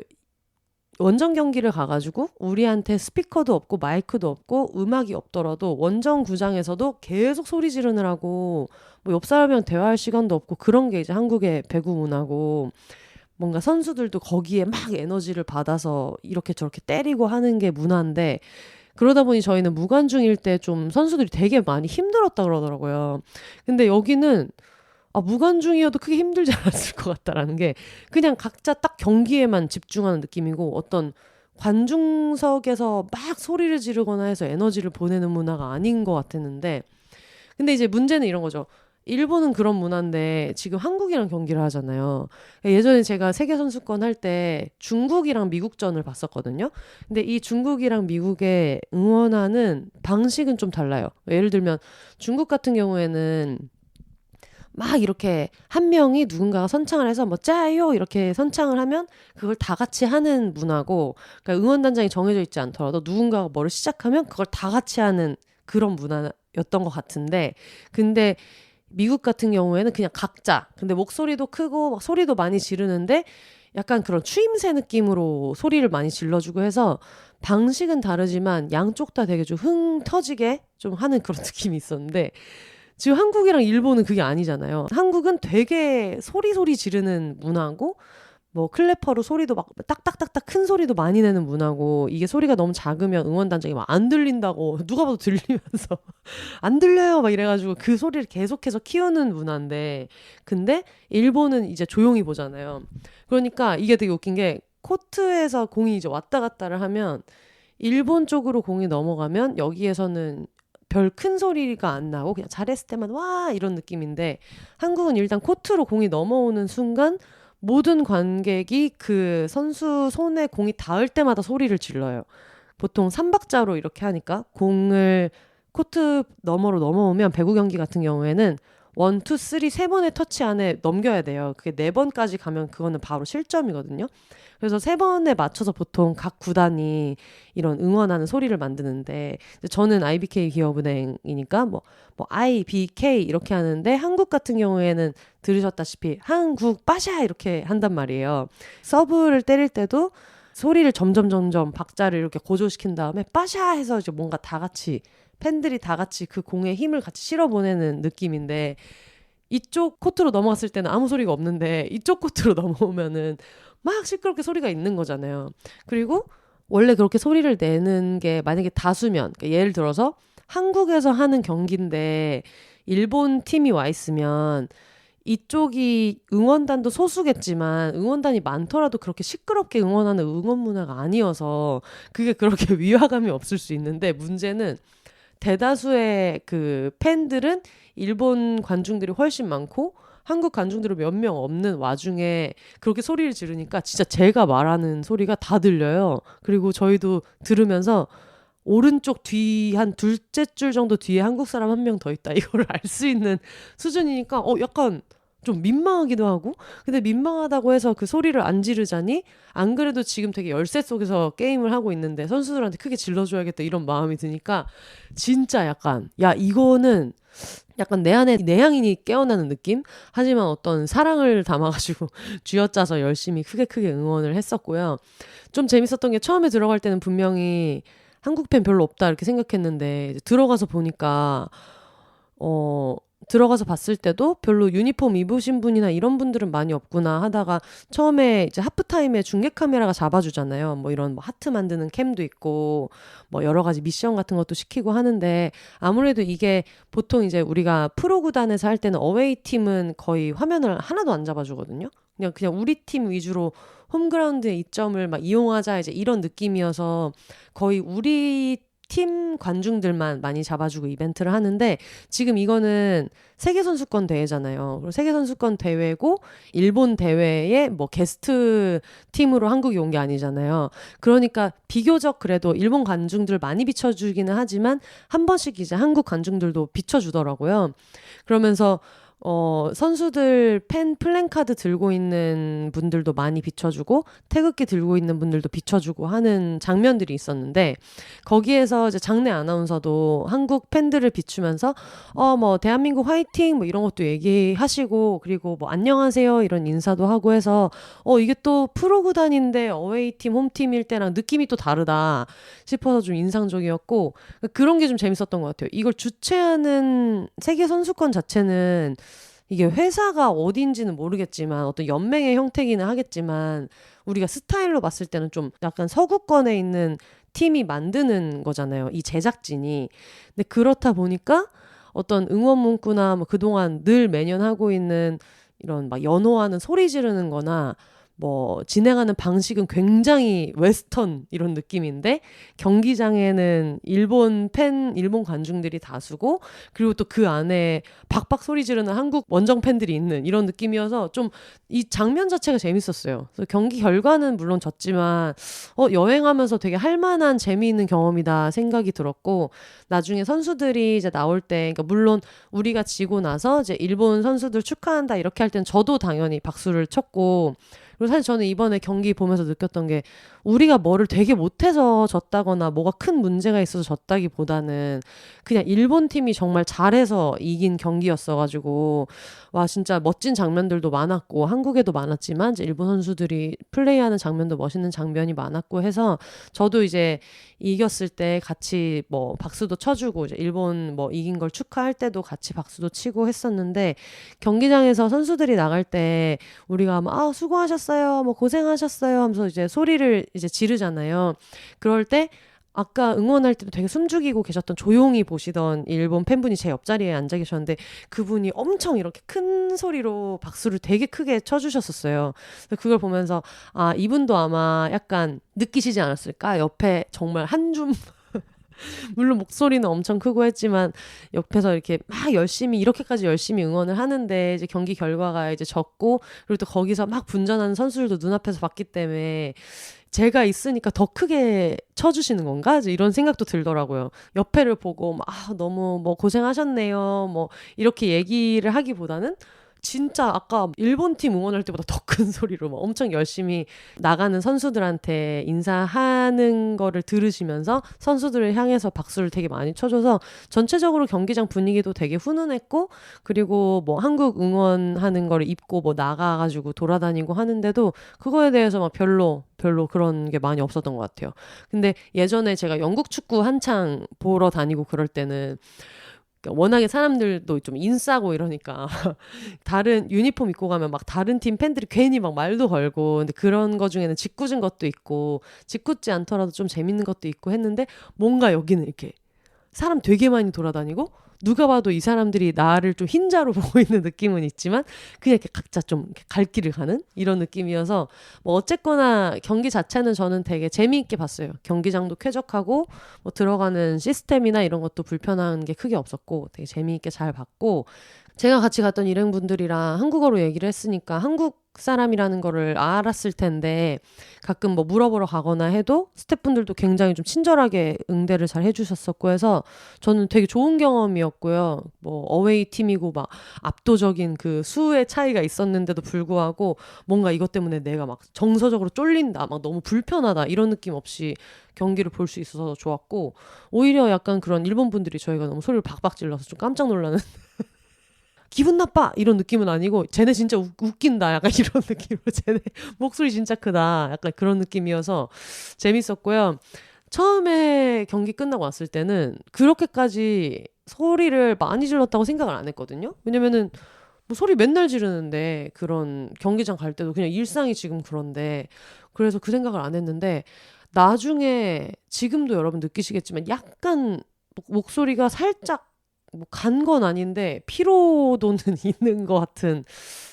원정 경기를 가가지고 우리한테 스피커도 없고 마이크도 없고 음악이 없더라도 원정 구장에서도 계속 소리 지르느라고 뭐 옆 사람이랑 대화할 시간도 없고, 그런 게 이제 한국의 배구 문화고, 뭔가 선수들도 거기에 막 에너지를 받아서 이렇게 저렇게 때리고 하는 게 문화인데, 그러다 보니 저희는 무관중일 때 좀 선수들이 되게 많이 힘들었다 그러더라고요. 근데 여기는 무관중이어도 크게 힘들지 않았을 것 같다라는 게, 그냥 각자 딱 경기에만 집중하는 느낌이고, 어떤 관중석에서 막 소리를 지르거나 해서 에너지를 보내는 문화가 아닌 것 같았는데, 근데 이제 문제는 이런 거죠. 일본은 그런 문화인데 지금 한국이랑 경기를 하잖아요. 예전에 제가 세계선수권 할 때 중국이랑 미국전을 봤었거든요. 근데 이 중국이랑 미국의 응원하는 방식은 좀 달라요. 예를 들면 중국 같은 경우에는 막 이렇게 한 명이 누군가가 선창을 해서 뭐 짜요 이렇게 선창을 하면 그걸 다 같이 하는 문화고, 그러니까 응원단장이 정해져 있지 않더라도 누군가가 뭐를 시작하면 그걸 다 같이 하는 그런 문화였던 것 같은데, 근데 미국 같은 경우에는 그냥 각자, 근데 목소리도 크고 막 소리도 많이 지르는데 약간 그런 추임새 느낌으로 소리를 많이 질러주고 해서 방식은 다르지만 양쪽 다 되게 좀 흥 터지게 좀 하는 그런 느낌이 있었는데, 지금 한국이랑 일본은 그게 아니잖아요. 한국은 되게 소리 지르는 문화고, 뭐 클래퍼로 소리도 막 딱딱딱딱 큰 소리도 많이 내는 문화고, 이게 소리가 너무 작으면 응원단장이 막 안 들린다고 누가 봐도 들리면서 안 들려요 막 이래가지고 그 소리를 계속해서 키우는 문화인데, 근데 일본은 이제 조용히 보잖아요. 그러니까 이게 되게 웃긴 게, 코트에서 공이 이제 왔다 갔다를 하면 일본 쪽으로 공이 넘어가면 여기에서는 별 큰 소리가 안 나고 그냥 잘했을 때만 와 이런 느낌인데, 한국은 일단 코트로 공이 넘어오는 순간 모든 관객이 그 선수 손에 공이 닿을 때마다 소리를 질러요. 보통 3박자로 이렇게 하니까 공을 코트 너머로 넘어오면 배구 경기 같은 경우에는 1, 2, 3 세 번의 터치 안에 넘겨야 돼요. 그게 4번까지 가면 그거는 바로 실점이거든요. 그래서 3번에 맞춰서 보통 각 구단이 이런 응원하는 소리를 만드는데, 저는 IBK 기업은행이니까 뭐 IBK 이렇게 하는데, 한국 같은 경우에는 들으셨다시피 한국 빠샤 이렇게 한단 말이에요. 서브를 때릴 때도 소리를 점점 박자를 이렇게 고조시킨 다음에 빠샤 해서 이제 뭔가 다 같이 팬들이 다 같이 그 공에 힘을 같이 실어보내는 느낌인데, 이쪽 코트로 넘어갔을 때는 아무 소리가 없는데 이쪽 코트로 넘어오면은 막 시끄럽게 소리가 있는 거잖아요. 그리고 원래 그렇게 소리를 내는 게 만약에 다수면, 그러니까 예를 들어서 한국에서 하는 경기인데 일본 팀이 와 있으면 이쪽이 응원단도 소수겠지만 응원단이 많더라도 그렇게 시끄럽게 응원하는 응원 문화가 아니어서 그게 그렇게 위화감이 없을 수 있는데, 문제는 대다수의 그 팬들은 일본 관중들이 훨씬 많고 한국 관중들은 몇 명 없는 와중에 그렇게 소리를 지르니까 진짜 제가 말하는 소리가 다 들려요. 그리고 저희도 들으면서 오른쪽 뒤 한 둘째 줄 정도 뒤에 한국 사람 한 명 더 있다 이걸 알 수 있는 수준이니까 약간 좀 민망하기도 하고, 근데 민망하다고 해서 그 소리를 안 지르자니 안 그래도 지금 되게 열세 속에서 게임을 하고 있는데 선수들한테 크게 질러줘야겠다 이런 마음이 드니까 진짜 약간 야 이거는 약간 내 안에 내향인이 깨어나는 느낌? 하지만 어떤 사랑을 담아가지고 쥐어짜서 열심히 크게 응원을 했었고요. 좀 재밌었던 게 처음에 들어갈 때는 분명히 한국 팬 별로 없다 이렇게 생각했는데 들어가서 보니까 들어가서 봤을 때도 별로 유니폼 입으신 분이나 이런 분들은 많이 없구나 하다가 처음에 이제 하프타임에 중계 카메라가 잡아주잖아요. 뭐 이런 뭐 하트 만드는 캠도 있고 뭐 여러 가지 미션 같은 것도 시키고 하는데, 아무래도 이게 보통 이제 우리가 프로 구단에서 할 때는 어웨이 팀은 거의 화면을 하나도 안 잡아주거든요. 그냥 우리 팀 위주로 홈그라운드의 이점을 막 이용하자 이제 이런 느낌이어서 거의 우리 팀 관중들만 많이 잡아주고 이벤트를 하는데, 지금 이거는 세계선수권 대회잖아요. 그리고 세계선수권 대회고 일본 대회에 뭐 게스트 팀으로 한국이 온 게 아니잖아요. 그러니까 비교적 그래도 일본 관중들 많이 비춰주기는 하지만 한 번씩 이제 한국 관중들도 비춰주더라고요. 그러면서 선수들 팬 플랜카드 들고 있는 분들도 많이 비춰주고 태극기 들고 있는 분들도 비춰주고 하는 장면들이 있었는데, 거기에서 이제 장내 아나운서도 한국 팬들을 비추면서 뭐 대한민국 화이팅 뭐 이런 것도 얘기하시고, 그리고 뭐 안녕하세요 이런 인사도 하고 해서 이게 또 프로 구단인데 어웨이 팀 홈팀일 때랑 느낌이 또 다르다 싶어서 좀 인상적이었고, 그런 게 좀 재밌었던 것 같아요. 이걸 주최하는 세계 선수권 자체는 이게 회사가 어딘지는 모르겠지만 어떤 연맹의 형태기는 하겠지만 우리가 스타일로 봤을 때는 좀 약간 서구권에 있는 팀이 만드는 거잖아요. 이 제작진이. 근데 그렇다 보니까 어떤 응원 문구나 뭐 그동안 늘 매년 하고 있는 이런 막 연호하는 소리 지르는 거나 뭐 진행하는 방식은 굉장히 웨스턴 이런 느낌인데, 경기장에는 일본 관중들이 다수고, 그리고 또 그 안에 박박 소리 지르는 한국 원정 팬들이 있는 이런 느낌이어서 좀 이 장면 자체가 재밌었어요. 그래서 경기 결과는 물론 졌지만 여행하면서 되게 할만한 재미있는 경험이다 생각이 들었고, 나중에 선수들이 이제 나올 때, 그러니까 물론 우리가 지고 나서 이제 일본 선수들 축하한다 이렇게 할 땐 저도 당연히 박수를 쳤고, 그리고 사실 저는 이번에 경기 보면서 느꼈던 게 우리가 뭐를 되게 못해서 졌다거나 뭐가 큰 문제가 있어서 졌다기보다는 그냥 일본 팀이 정말 잘해서 이긴 경기였어가지고, 와 진짜 멋진 장면들도 많았고 한국에도 많았지만 이제 일본 선수들이 플레이하는 장면도 멋있는 장면이 많았고 해서 저도 이제 이겼을 때 같이 뭐 박수도 쳐주고 이제 일본 뭐 이긴 걸 축하할 때도 같이 박수도 치고 했었는데, 경기장에서 선수들이 나갈 때 우리가 막 수고하셨어요 뭐 고생하셨어요 하면서 이제 소리를 이제 지르잖아요. 그럴 때 아까 응원할 때도 되게 숨죽이고 계셨던, 조용히 보시던 일본 팬분이 제 옆자리에 앉아 계셨는데 그분이 엄청 이렇게 큰 소리로 박수를 되게 크게 쳐주셨었어요. 그걸 보면서 이분도 아마 약간 느끼시지 않았을까? 옆에 정말 한 줌 물론 목소리는 엄청 크고 했지만 옆에서 이렇게 막 열심히 이렇게까지 열심히 응원을 하는데 이제 경기 결과가 이제 졌고, 그리고 또 거기서 막 분전하는 선수들도 눈앞에서 봤기 때문에 제가 있으니까 더 크게 쳐주시는 건가? 이제 이런 생각도 들더라고요. 옆에를 보고 너무 뭐 고생하셨네요 뭐 이렇게 얘기를 하기보다는 진짜 아까 일본 팀 응원할 때보다 더 큰 소리로 막 엄청 열심히 나가는 선수들한테 인사하는 거를 들으시면서 선수들을 향해서 박수를 되게 많이 쳐줘서 전체적으로 경기장 분위기도 되게 훈훈했고, 그리고 뭐 한국 응원하는 거를 입고 뭐 나가가지고 돌아다니고 하는데도 그거에 대해서 막 별로 그런 게 많이 없었던 것 같아요. 근데 예전에 제가 영국 축구 한창 보러 다니고 그럴 때는 워낙에 사람들도 좀 인싸고 이러니까 다른 유니폼 입고 가면 막 다른 팀 팬들이 괜히 막 말도 걸고, 근데 그런 거 중에는 짓궂은 것도 있고 짓궂지 않더라도 좀 재밌는 것도 있고 했는데, 뭔가 여기는 이렇게 사람 되게 많이 돌아다니고 누가 봐도 이 사람들이 나를 좀 흰자로 보고 있는 느낌은 있지만 그냥 이렇게 각자 좀 이렇게 갈 길을 가는 이런 느낌이어서, 뭐 어쨌거나 경기 자체는 저는 되게 재미있게 봤어요. 경기장도 쾌적하고 뭐 들어가는 시스템이나 이런 것도 불편한 게 크게 없었고 되게 재미있게 잘 봤고, 제가 같이 갔던 일행분들이랑 한국어로 얘기를 했으니까 한국 사람이라는 거를 알았을 텐데, 가끔 뭐 물어보러 가거나 해도 스태프분들도 굉장히 좀 친절하게 응대를 잘 해주셨었고 해서 저는 되게 좋은 경험이었고요. 뭐 어웨이 팀이고 막 압도적인 그 수의 차이가 있었는데도 불구하고 뭔가 이것 때문에 내가 막 정서적으로 쫄린다, 막 너무 불편하다 이런 느낌 없이 경기를 볼 수 있어서 좋았고, 오히려 약간 그런 일본 분들이 저희가 너무 소리를 박박 질러서 좀 깜짝 놀라는 기분 나빠 이런 느낌은 아니고, 쟤네 진짜 웃긴다 약간 이런 느낌으로, 쟤네 목소리 진짜 크다 약간 그런 느낌이어서 재밌었고요. 처음에 경기 끝나고 왔을 때는 그렇게까지 소리를 많이 질렀다고 생각을 안 했거든요. 왜냐면은 뭐 소리 맨날 지르는데, 그런 경기장 갈 때도 그냥 일상이 지금 그런데, 그래서 그 생각을 안 했는데 나중에 지금도 여러분 느끼시겠지만 약간 목소리가 살짝 뭐 간 건 아닌데 피로도는 있는 것 같은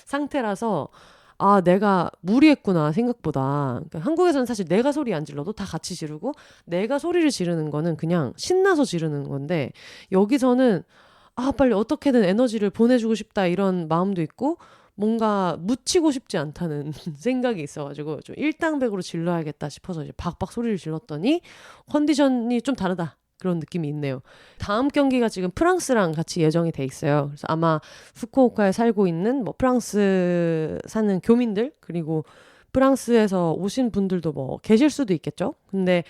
상태라서, 아, 내가 무리했구나 생각보다. 그러니까 한국에서는 사실 내가 소리 안 질러도 다 같이 지르고 내가 소리를 지르는 거는 그냥 신나서 지르는 건데, 여기서는 아, 빨리 어떻게든 에너지를 보내주고 싶다 이런 마음도 있고 뭔가 묻히고 싶지 않다는 생각이 있어가지고 좀 일당백으로 질러야겠다 싶어서 이제 박박 소리를 질렀더니 컨디션이 좀 다르다, 그런 느낌이 있네요. 다음 경기가 지금 프랑스랑 같이 예정이 돼 있어요. 그래서 아마 후쿠오카에 살고 있는 뭐 프랑스 사는 교민들, 그리고 프랑스에서 오신 분들도 뭐 계실 수도 있겠죠. 근데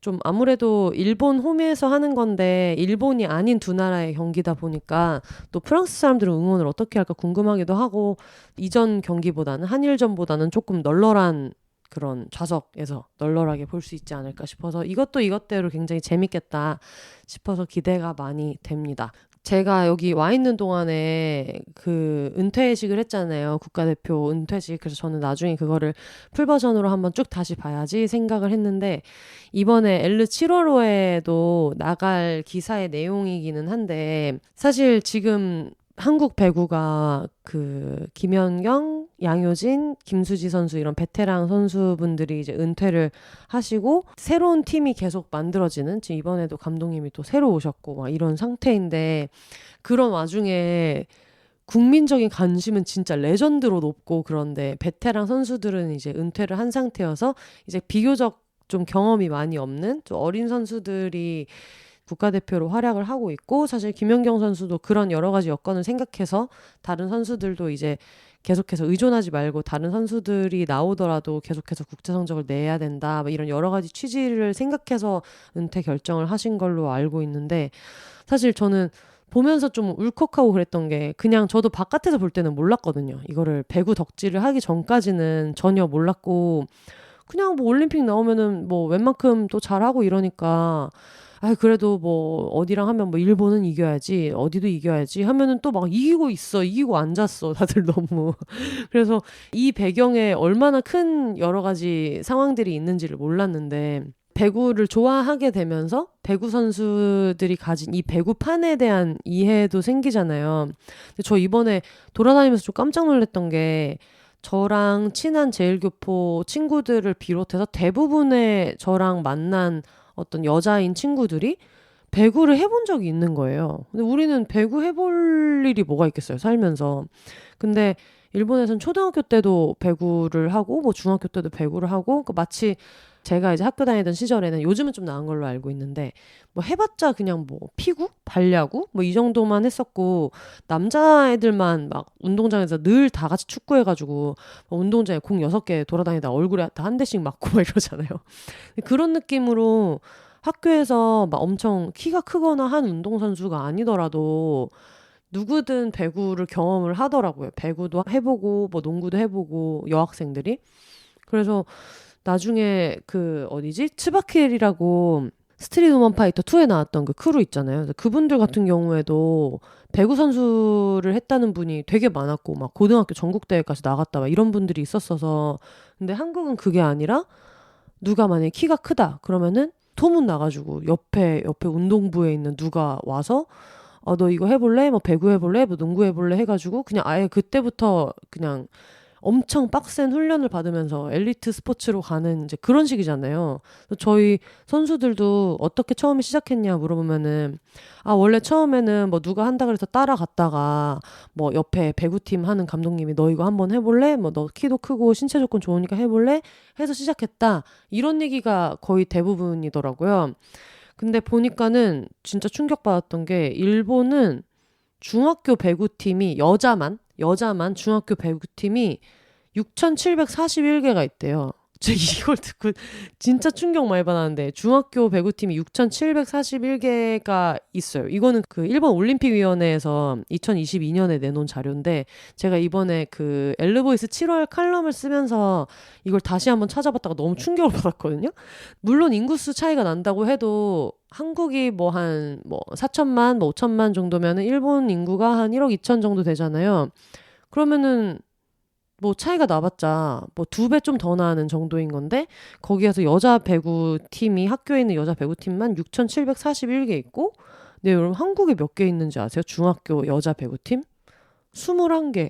좀 아무래도 일본 홈에서 하는 건데 일본이 아닌 두 나라의 경기다 보니까 또 프랑스 사람들은 응원을 어떻게 할까 궁금하기도 하고, 이전 경기보다는 한일전보다는 조금 널널한 그런 좌석에서 널널하게 볼 수 있지 않을까 싶어서 이것도 이것대로 굉장히 재밌겠다 싶어서 기대가 많이 됩니다. 제가 여기 와 있는 동안에 그 은퇴식을 했잖아요. 국가대표 은퇴식. 그래서 저는 나중에 그거를 풀버전으로 한번 쭉 다시 봐야지 생각을 했는데, 이번에 엘르 7월호에도 나갈 기사의 내용이기는 한데, 사실 지금 한국 배구가 그 김연경, 양효진, 김수지 선수 이런 베테랑 선수분들이 이제 은퇴를 하시고 새로운 팀이 계속 만들어지는, 지금 이번에도 감독님이 또 새로 오셨고 막 이런 상태인데, 그런 와중에 국민적인 관심은 진짜 레전드로 높고, 그런데 베테랑 선수들은 이제 은퇴를 한 상태여서 이제 비교적 좀 경험이 많이 없는 좀 어린 선수들이 국가대표로 활약을 하고 있고, 사실 김연경 선수도 그런 여러 가지 여건을 생각해서 다른 선수들도 이제 계속해서 의존하지 말고 다른 선수들이 나오더라도 계속해서 국제 성적을 내야 된다, 이런 여러 가지 취지를 생각해서 은퇴 결정을 하신 걸로 알고 있는데, 사실 저는 보면서 좀 울컥하고 그랬던 게, 그냥 저도 바깥에서 볼 때는 몰랐거든요. 이거를 배구 덕질을 하기 전까지는 전혀 몰랐고, 그냥 뭐 올림픽 나오면은 뭐 웬만큼 또 잘하고 이러니까, 아, 그래도 뭐 어디랑 하면 뭐 일본은 이겨야지, 어디도 이겨야지 하면은 또 막 이기고 있어, 이기고 앉았어 다들 너무. 그래서 이 배경에 얼마나 큰 여러 가지 상황들이 있는지를 몰랐는데, 배구를 좋아하게 되면서 배구 선수들이 가진 이 배구판에 대한 이해도 생기잖아요. 근데 저 이번에 돌아다니면서 좀 깜짝 놀랐던 게, 저랑 친한 제일교포 친구들을 비롯해서 대부분의 저랑 만난 어떤 여자인 친구들이 배구를 해본 적이 있는 거예요. 근데 우리는 배구 해볼 일이 뭐가 있겠어요, 살면서. 근데 일본에서는 초등학교 때도 배구를 하고 뭐 중학교 때도 배구를 하고 마치 제가 이제 학교 다니던 시절에는 요즘은 좀 나은 걸로 알고 있는데 뭐 해봤자 그냥 뭐 피구? 발야구? 뭐 이 정도만 했었고 남자애들만 막 운동장에서 늘 다 같이 축구해가지고 운동장에 공 6개 돌아다니다 얼굴에 다 한 대씩 맞고 막 이러잖아요. 그런 느낌으로 학교에서 막 엄청 키가 크거나 한 운동선수가 아니더라도 누구든 배구를 경험을 하더라고요. 배구도 해보고 뭐 농구도 해보고 여학생들이. 그래서 나중에 그 어디지? 츠바키엘이라고 스트리트 우먼 파이터 2에 나왔던 그 크루 있잖아요. 그래서 그분들 같은 경우에도 배구 선수를 했다는 분이 되게 많았고 막 고등학교 전국대회까지 나갔다 막 이런 분들이 있었어서 근데 한국은 그게 아니라 누가 만약에 키가 크다 그러면은 소문 나가지고 옆에 운동부에 있는 누가 와서 너 이거 해볼래? 뭐 배구 해볼래? 뭐 농구 해볼래? 해가지고 그냥 아예 그때부터 그냥 엄청 빡센 훈련을 받으면서 엘리트 스포츠로 가는 이제 그런 식이잖아요. 저희 선수들도 어떻게 처음에 시작했냐 물어보면은 원래 처음에는 뭐 누가 한다 그래서 따라갔다가 뭐 옆에 배구팀 하는 감독님이 너 이거 한번 해볼래? 뭐 너 키도 크고 신체 조건 좋으니까 해볼래? 해서 시작했다. 이런 얘기가 거의 대부분이더라고요. 근데 보니까는 진짜 충격받았던 게 일본은 중학교 배구팀이 여자만 중학교 배구팀이 6,741개가 있대요. 제가 이걸 듣고 진짜 충격 많이 받았는데 중학교 배구팀이 6,741개가 있어요. 이거는 그 일본 올림픽위원회에서 2022년에 내놓은 자료인데 제가 이번에 그 엘르보이스 7월 칼럼을 쓰면서 이걸 다시 한번 찾아봤다가 너무 충격을 받았거든요. 물론 인구수 차이가 난다고 해도 한국이 뭐 한 4천만, 5천만 정도면은 일본 인구가 한 1억 2천 정도 되잖아요. 그러면은 뭐 차이가 나봤자 뭐 2배 좀 더 나는 정도인 건데 거기에서 여자 배구 팀이 학교에 있는 여자 배구 팀만 6,741개 있고 네, 여러분 한국에 몇 개 있는지 아세요? 중학교 여자 배구 팀? 21개.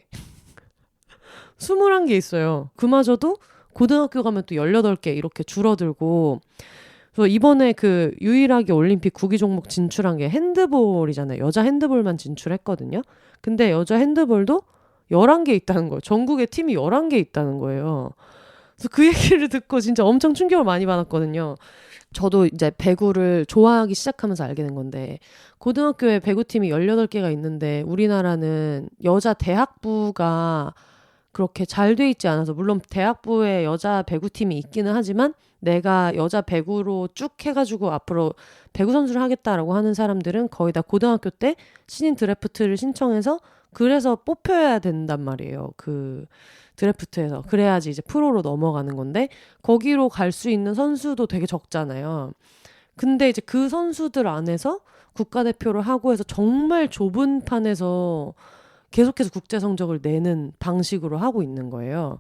21개 있어요. 그마저도 고등학교 가면 또 18개 이렇게 줄어들고 그래서 이번에 그 유일하게 올림픽 구기 종목 진출한 게 핸드볼이잖아요. 여자 핸드볼만 진출했거든요. 근데 여자 핸드볼도 11개 있다는 거예요. 전국에 팀이 11개 있다는 거예요. 그래서 그 얘기를 듣고 진짜 엄청 충격을 많이 받았거든요. 저도 이제 배구를 좋아하기 시작하면서 알게 된 건데 고등학교에 배구팀이 18개가 있는데 우리나라는 여자 대학부가 그렇게 잘 돼 있지 않아서 물론 대학부에 여자 배구팀이 있기는 하지만 내가 여자 배구로 쭉 해가지고 앞으로 배구 선수를 하겠다라고 하는 사람들은 거의 다 고등학교 때 신인 드래프트를 신청해서 그래서 뽑혀야 된단 말이에요. 그 드래프트에서. 그래야지 이제 프로로 넘어가는 건데 거기로 갈 수 있는 선수도 되게 적잖아요. 근데 이제 그 선수들 안에서 국가대표를 하고 해서 정말 좁은 판에서 계속해서 국제 성적을 내는 방식으로 하고 있는 거예요.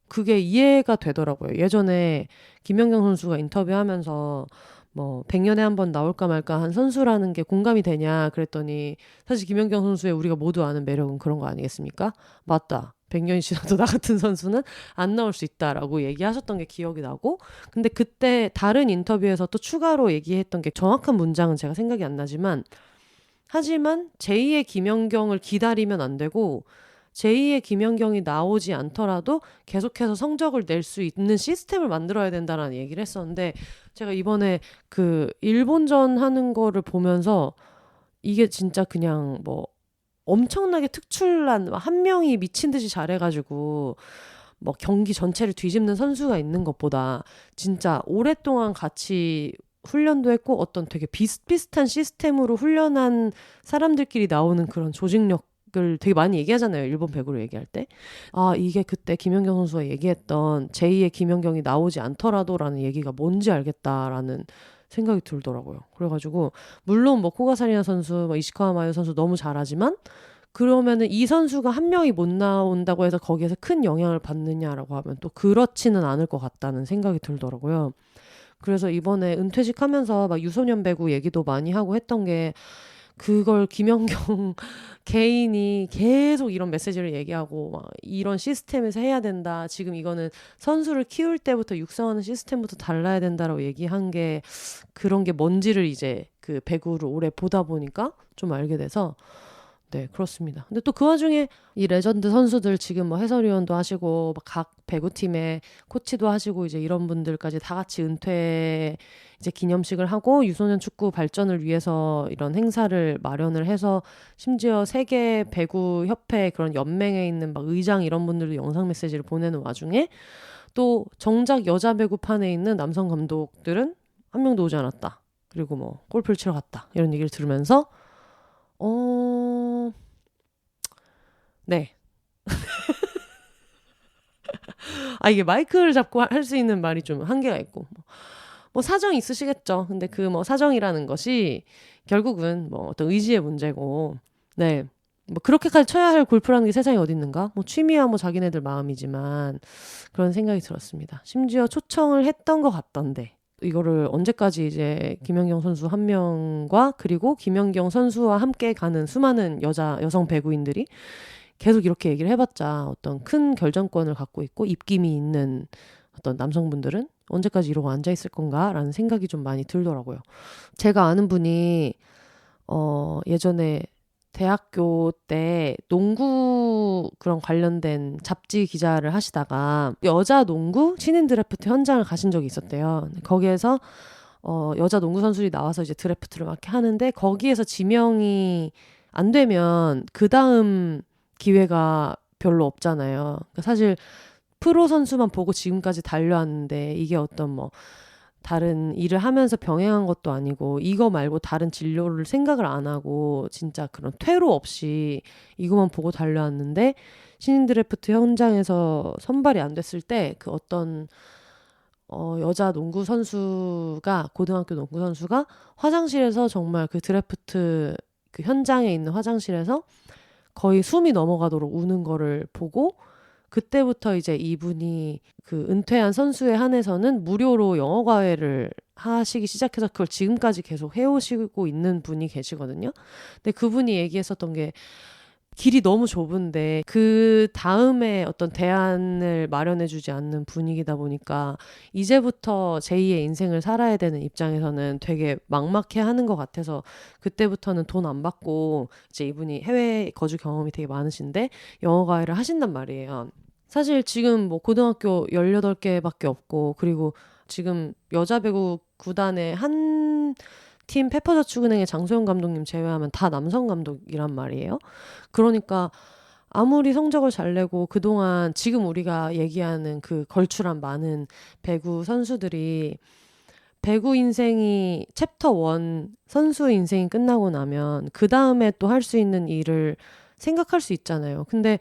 그게 이해가 되더라고요. 예전에 김연경 선수가 인터뷰하면서 뭐 100년에 한 번 나올까 말까 한 선수라는 게 공감이 되냐 그랬더니 사실 김연경 선수의 우리가 모두 아는 매력은 그런 거 아니겠습니까? 맞다. 100년이 지나도 나 같은 선수는 안 나올 수 있다라고 얘기하셨던 게 기억이 나고 근데 그때 다른 인터뷰에서 또 추가로 얘기했던 게 정확한 문장은 제가 생각이 안 나지만 하지만 제2의 김연경을 기다리면 안 되고 제2의 김연경이 나오지 않더라도 계속해서 성적을 낼 수 있는 시스템을 만들어야 된다는 얘기를 했었는데 제가 이번에 그 일본전 하는 거를 보면서 이게 진짜 그냥 뭐 엄청나게 특출난 한 명이 미친 듯이 잘해가지고 뭐 경기 전체를 뒤집는 선수가 있는 것보다 진짜 오랫동안 같이 훈련도 했고 어떤 되게 비슷비슷한 시스템으로 훈련한 사람들끼리 나오는 그런 조직력을 되게 많이 얘기하잖아요. 일본 배구를 얘기할 때. 이게 그때 김연경 선수가 얘기했던 제2의 김연경이 나오지 않더라도라는 얘기가 뭔지 알겠다라는 생각이 들더라고요. 그래가지고 물론 뭐 코가사리나 선수, 뭐 이시카와 마유 선수 너무 잘하지만 그러면은 이 선수가 한 명이 못 나온다고 해서 거기에서 큰 영향을 받느냐라고 하면 또 그렇지는 않을 것 같다는 생각이 들더라고요. 그래서 이번에 은퇴식 하면서 막 유소년 배구 얘기도 많이 하고 했던 게 그걸 김연경 개인이 계속 이런 메시지를 얘기하고 막 이런 시스템에서 해야 된다. 지금 이거는 선수를 키울 때부터 육성하는 시스템부터 달라야 된다라고 얘기한 게 그런 게 뭔지를 이제 그 배구를 오래 보다 보니까 좀 알게 돼서 네, 그렇습니다. 근데 또 그 와중에 이 레전드 선수들 지금 뭐 해설위원도 하시고 각 배구팀의 코치도 하시고 이제 이런 분들까지 다 같이 은퇴 이제 기념식을 하고 유소년 축구 발전을 위해서 이런 행사를 마련을 해서 심지어 세계 배구 협회 그런 연맹에 있는 막 의장 이런 분들도 영상 메시지를 보내는 와중에 또 정작 여자 배구판에 있는 남성 감독들은 한 명도 오지 않았다. 그리고 뭐 골프를 치러 갔다. 이런 얘기를 들으면서 네. 이게 마이크를 잡고 할 수 있는 말이 좀 한계가 있고 뭐 사정이 있으시겠죠. 근데 그 뭐 사정이라는 것이 결국은 뭐 어떤 의지의 문제고 네. 뭐 그렇게까지 쳐야 할 골프라는 게 세상에 어디 있는가? 뭐 취미야 뭐 자기네들 마음이지만 그런 생각이 들었습니다. 심지어 초청을 했던 것 같던데 이거를 언제까지 이제 김연경 선수 한 명과 그리고 김연경 선수와 함께 가는 수많은 여성 배구인들이 계속 이렇게 얘기를 해봤자 어떤 큰 결정권을 갖고 있고 입김이 있는 어떤 남성분들은 언제까지 이러고 앉아있을 건가라는 생각이 좀 많이 들더라고요. 제가 아는 분이 예전에 대학교 때 농구 그런 관련된 잡지 기자를 하시다가 여자 농구 신인 드래프트 현장을 가신 적이 있었대요. 거기에서 여자 농구 선수들이 나와서 이제 드래프트를 막 이렇게 하는데 거기에서 지명이 안 되면 그 다음 기회가 별로 없잖아요. 그러니까 사실 프로 선수만 보고 지금까지 달려왔는데 이게 어떤 뭐 다른 일을 하면서 병행한 것도 아니고 이거 말고 다른 진로를 생각을 안 하고 진짜 그런 퇴로 없이 이거만 보고 달려왔는데 신인 드래프트 현장에서 선발이 안 됐을 때 그 어떤 여자 농구 선수가 고등학교 농구 선수가 화장실에서 정말 그 드래프트 그 현장에 있는 화장실에서 거의 숨이 넘어가도록 우는 거를 보고 그때부터 이제 이분이 그 은퇴한 선수에 한해서는 무료로 영어 과외를 하시기 시작해서 그걸 지금까지 계속 해오시고 있는 분이 계시거든요. 근데 그분이 얘기했었던 게 길이 너무 좁은데 그 다음에 어떤 대안을 마련해주지 않는 분위기다 보니까 이제부터 제2의 인생을 살아야 되는 입장에서는 되게 막막해하는 것 같아서 그때부터는 돈 안 받고 이제 이분이 해외 거주 경험이 되게 많으신데 영어 과외를 하신단 말이에요. 사실 지금 뭐 고등학교 18개밖에 없고 그리고 지금 여자 배구 구단의 한 팀 페퍼저축은행의 장소영 감독님 제외하면 다 남성 감독이란 말이에요. 그러니까 아무리 성적을 잘 내고 그동안 지금 우리가 얘기하는 그 걸출한 많은 배구 선수들이 배구 인생이 챕터 1 선수 인생이 끝나고 나면 그 다음에 또 할 수 있는 일을 생각할 수 있잖아요. 근데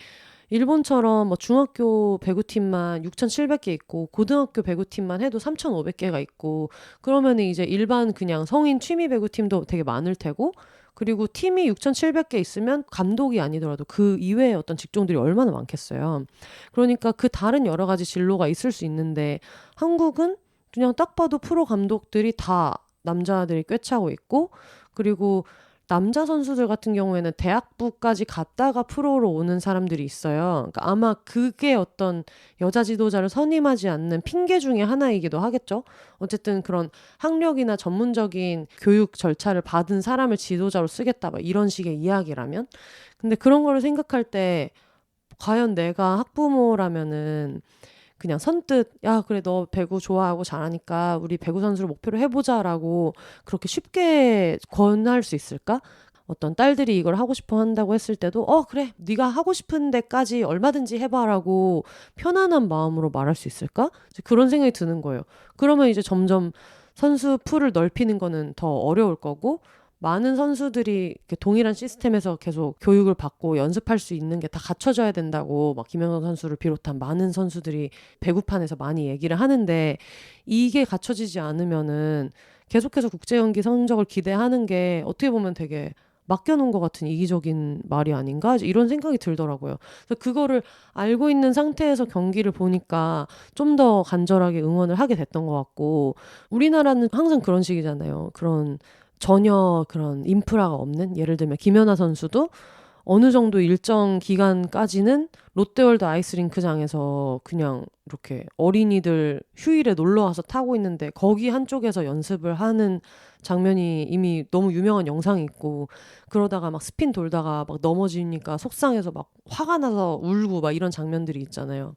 일본처럼 뭐 중학교 배구팀만 6,700개 있고 고등학교 배구팀만 해도 3,500개가 있고 그러면 이제 일반 그냥 성인 취미 배구팀도 되게 많을 테고 그리고 팀이 6,700개 있으면 감독이 아니더라도 그 이외의 어떤 직종들이 얼마나 많겠어요. 그러니까 그 다른 여러 가지 진로가 있을 수 있는데 한국은 그냥 딱 봐도 프로 감독들이 다 남자들이 꿰차고 있고 그리고 남자 선수들 같은 경우에는 대학부까지 갔다가 프로로 오는 사람들이 있어요. 그러니까 아마 그게 어떤 여자 지도자를 선임하지 않는 핑계 중에 하나이기도 하겠죠. 어쨌든 그런 학력이나 전문적인 교육 절차를 받은 사람을 지도자로 쓰겠다 막 이런 식의 이야기라면 근데 그런 거를 생각할 때 과연 내가 학부모라면은 그냥 선뜻 야 그래 너 배구 좋아하고 잘하니까 우리 배구 선수를 목표로 해보자라고 그렇게 쉽게 권할 수 있을까? 어떤 딸들이 이걸 하고 싶어 한다고 했을 때도 그래 네가 하고 싶은 데까지 얼마든지 해봐라고 편안한 마음으로 말할 수 있을까? 그런 생각이 드는 거예요. 그러면 이제 점점 선수 풀을 넓히는 거는 더 어려울 거고 많은 선수들이 이렇게 동일한 시스템에서 계속 교육을 받고 연습할 수 있는 게 다 갖춰져야 된다고 막 김연경 선수를 비롯한 많은 선수들이 배구판에서 많이 얘기를 하는데 이게 갖춰지지 않으면은 계속해서 국제 연기 성적을 기대하는 게 어떻게 보면 되게 맡겨놓은 것 같은 이기적인 말이 아닌가 이런 생각이 들더라고요. 그래서 그거를 알고 있는 상태에서 경기를 보니까 좀 더 간절하게 응원을 하게 됐던 것 같고 우리나라는 항상 그런 식이잖아요. 그런 전혀 그런 인프라가 없는 예를 들면 김연아 선수도 어느 정도 일정 기간까지는 롯데월드 아이스링크장에서 그냥 이렇게 어린이들 휴일에 놀러 와서 타고 있는데 거기 한쪽에서 연습을 하는 장면이 이미 너무 유명한 영상이 있고, 그러다가 막 스핀 돌다가 막 넘어지니까 속상해서 막 화가 나서 울고 막 이런 장면들이 있잖아요.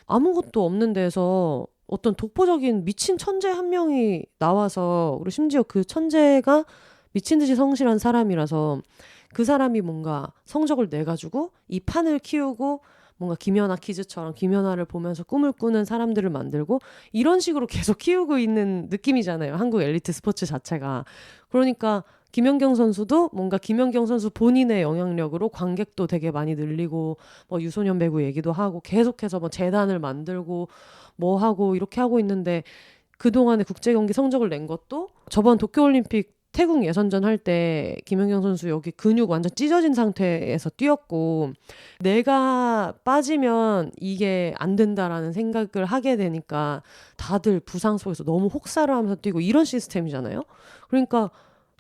아무것도 없는 데서 어떤 독보적인 미친 천재 한 명이 나와서, 그리고 심지어 그 천재가 미친 듯이 성실한 사람이라서 그 사람이 뭔가 성적을 내가지고 이 판을 키우고 뭔가 김연아 키즈처럼 김연아를 보면서 꿈을 꾸는 사람들을 만들고 이런 식으로 계속 키우고 있는 느낌이잖아요. 한국 엘리트 스포츠 자체가. 그러니까 김연경 선수도 뭔가 김연경 선수 본인의 영향력으로 관객도 되게 많이 늘리고 뭐 유소년 배구 얘기도 하고 계속해서 뭐 재단을 만들고 뭐 하고 이렇게 하고 있는데, 그동안에 국제 경기 성적을 낸 것도 저번 도쿄올림픽 태국 예선전 할 때 김연경 선수 여기 근육 완전 찢어진 상태에서 뛰었고, 내가 빠지면 이게 안 된다라는 생각을 하게 되니까 다들 부상 속에서 너무 혹사를 하면서 뛰고 이런 시스템이잖아요. 그러니까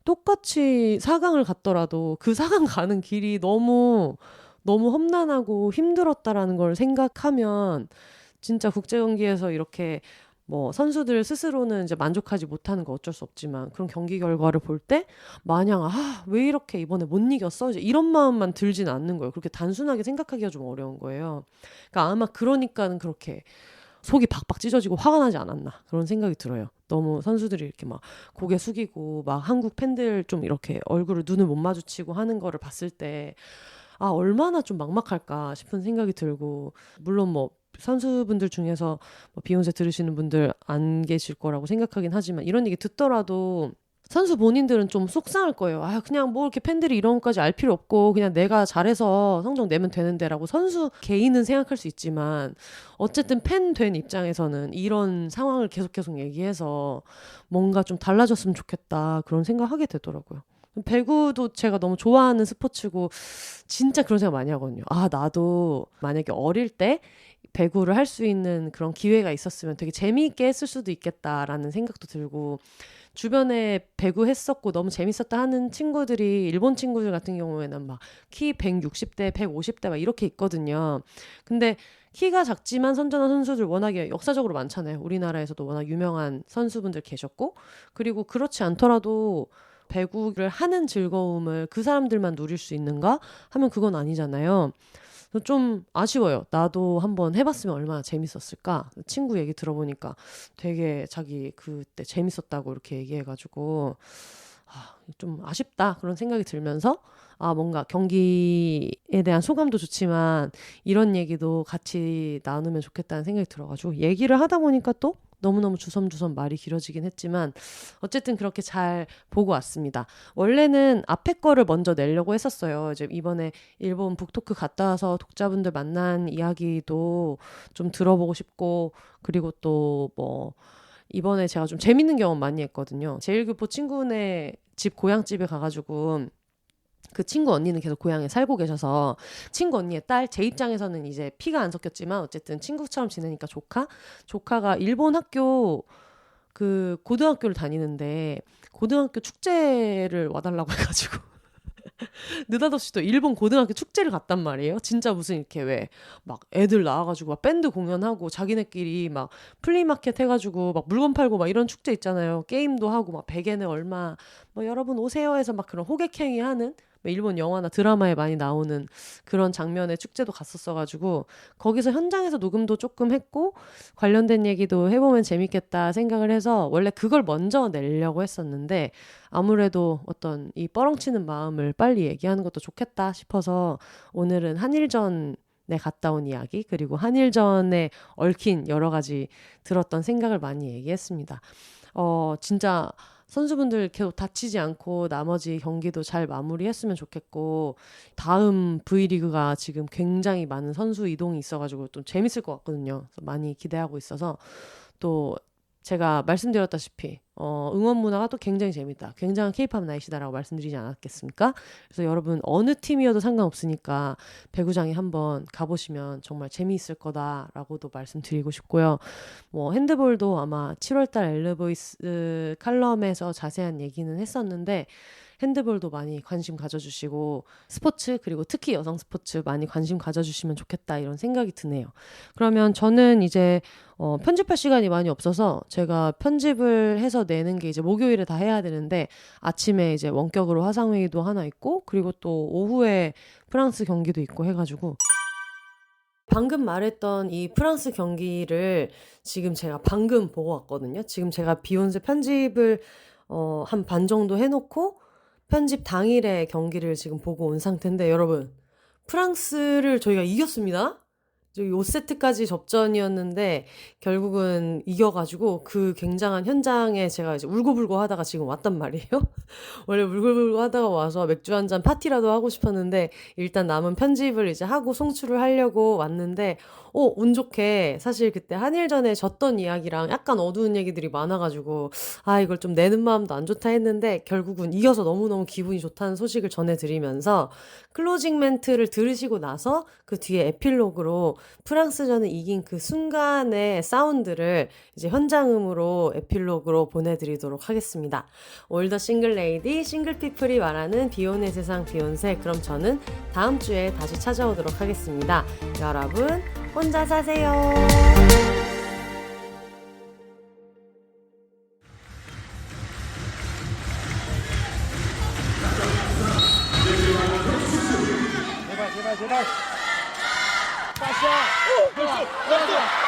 똑같이 4강을 갔더라도 그 4강 가는 길이 너무 험난하고 힘들었다라는 걸 생각하면 진짜 국제 경기에서 이렇게 뭐 선수들 스스로는 이제 만족하지 못하는 거 어쩔 수 없지만 그런 경기 결과를 볼 때 마냥 왜 이렇게 이번에 못 이겼어? 이제 이런 마음만 들진 않는 거예요. 그렇게 단순하게 생각하기가 좀 어려운 거예요. 그러니까 아마 그러니까는 그렇게 속이 박박 찢어지고 화가 나지 않았나 그런 생각이 들어요. 너무 선수들이 이렇게 막 고개 숙이고 막 한국 팬들 좀 이렇게 얼굴을 눈을 못 마주치고 하는 거를 봤을 때 얼마나 좀 막막할까 싶은 생각이 들고, 물론 뭐 선수분들 중에서 뭐 비욘세 들으시는 분들 안 계실 거라고 생각하긴 하지만 이런 얘기 듣더라도 선수 본인들은 좀 속상할 거예요. 그냥 뭐 이렇게 팬들이 이런 것까지 알 필요 없고 그냥 내가 잘해서 성적 내면 되는데라고 선수 개인은 생각할 수 있지만, 어쨌든 팬 된 입장에서는 이런 상황을 계속 얘기해서 뭔가 좀 달라졌으면 좋겠다 그런 생각하게 되더라고요. 배구도 제가 너무 좋아하는 스포츠고 진짜 그런 생각 많이 하거든요. 나도 만약에 어릴 때 배구를 할 수 있는 그런 기회가 있었으면 되게 재미있게 했을 수도 있겠다라는 생각도 들고, 주변에 배구 했었고 너무 재밌었다 하는 친구들이 일본 친구들 같은 경우에는 막 키 160대, 150대 막 이렇게 있거든요. 근데 키가 작지만 선전한 선수들 워낙에 역사적으로 많잖아요. 우리나라에서도 워낙 유명한 선수분들 계셨고, 그리고 그렇지 않더라도 배구를 하는 즐거움을 그 사람들만 누릴 수 있는가 하면 그건 아니잖아요. 좀 아쉬워요. 나도 한번 해봤으면 얼마나 재밌었을까. 친구 얘기 들어보니까 되게 자기 그때 재밌었다고 이렇게 얘기해가지고 좀 아쉽다 그런 생각이 들면서 뭔가 경기에 대한 소감도 좋지만 이런 얘기도 같이 나누면 좋겠다는 생각이 들어가지고 얘기를 하다 보니까 또 너무너무 주섬주섬 말이 길어지긴 했지만 어쨌든 그렇게 잘 보고 왔습니다. 원래는 앞에 거를 먼저 내려고 했었어요. 이제 이번에 일본 북토크 갔다 와서 독자분들 만난 이야기도 좀 들어보고 싶고, 그리고 또 뭐 이번에 제가 좀 재밌는 경험 많이 했거든요. 제1교포 친구네 집 고향집에 가가지고 그 친구 언니는 계속 고향에 살고 계셔서 친구 언니의 딸, 제 입장에서는 이제 피가 안 섞였지만 어쨌든 친구처럼 지내니까 조카가 일본 학교 그 고등학교를 다니는데 고등학교 축제를 와달라고 해가지고 느닷없이 또 일본 고등학교 축제를 갔단 말이에요. 진짜 무슨 이렇게 왜 막 애들 나와가지고 막 밴드 공연하고 자기네끼리 막 플리마켓 해가지고 막 물건 팔고 막 이런 축제 있잖아요. 게임도 하고 막 베개는 얼마 뭐 여러분 오세요 해서 막 그런 호객행위 하는 일본 영화나 드라마에 많이 나오는 그런 장면의 축제도 갔었어가지고 거기서 현장에서 녹음도 조금 했고 관련된 얘기도 해보면 재밌겠다 생각을 해서 원래 그걸 먼저 내려고 했었는데 아무래도 어떤 이 뻐렁치는 마음을 빨리 얘기하는 것도 좋겠다 싶어서 오늘은 한일전에 갔다 온 이야기 그리고 한일전에 얽힌 여러 가지 들었던 생각을 많이 얘기했습니다. 진짜 선수분들 계속 다치지 않고 나머지 경기도 잘 마무리했으면 좋겠고, 다음 V리그가 지금 굉장히 많은 선수 이동이 있어가지고 좀 재밌을 것 같거든요. 그래서 많이 기대하고 있어서 또 제가 말씀드렸다시피 응원 문화가 또 굉장히 재밌다. 굉장한 K-팝 나이시다라고 말씀드리지 않았겠습니까? 그래서 여러분 어느 팀이어도 상관없으니까 배구장에 한번 가보시면 정말 재미있을 거다라고도 말씀드리고 싶고요. 뭐 핸드볼도 아마 7월달 엘르보이스 칼럼에서 자세한 얘기는 했었는데 핸드볼도 많이 관심 가져주시고 스포츠 그리고 특히 여성 스포츠 많이 관심 가져주시면 좋겠다 이런 생각이 드네요. 그러면 저는 이제 편집할 시간이 많이 없어서 제가 편집을 해서 내는 게 이제 목요일에 다 해야 되는데 아침에 이제 원격으로 화상회의도 하나 있고 그리고 또 오후에 프랑스 경기도 있고 해가지고 방금 말했던 이 프랑스 경기를 지금 제가 방금 보고 왔거든요. 지금 제가 비욘세 편집을 한 반 정도 해놓고 편집 당일에 경기를 지금 보고 온 상태인데 여러분 프랑스를 저희가 이겼습니다. 5세트까지 접전이었는데 결국은 이겨가지고 그 굉장한 현장에 제가 이제 울고불고 하다가 지금 왔단 말이에요. 원래 울고불고 하다가 와서 맥주 한 잔 파티라도 하고 싶었는데 일단 남은 편집을 이제 하고 송출을 하려고 왔는데 운 좋게 사실 그때 한일전에 졌던 이야기랑 약간 어두운 얘기들이 많아가지고 이걸 좀 내는 마음도 안 좋다 했는데 결국은 이겨서 너무너무 기분이 좋다는 소식을 전해드리면서 클로징 멘트를 들으시고 나서 그 뒤에 에필로그로 프랑스전을 이긴 그 순간의 사운드를 이제 현장음으로 에필로그로 보내드리도록 하겠습니다. 올더 싱글 레이디, 싱글 피플이 말하는 비혼의 세상 비욘세. 그럼 저는 다음 주에 다시 찾아오도록 하겠습니다. 여러분 혼자 사세요. 제발. 빠샤. 그렇지.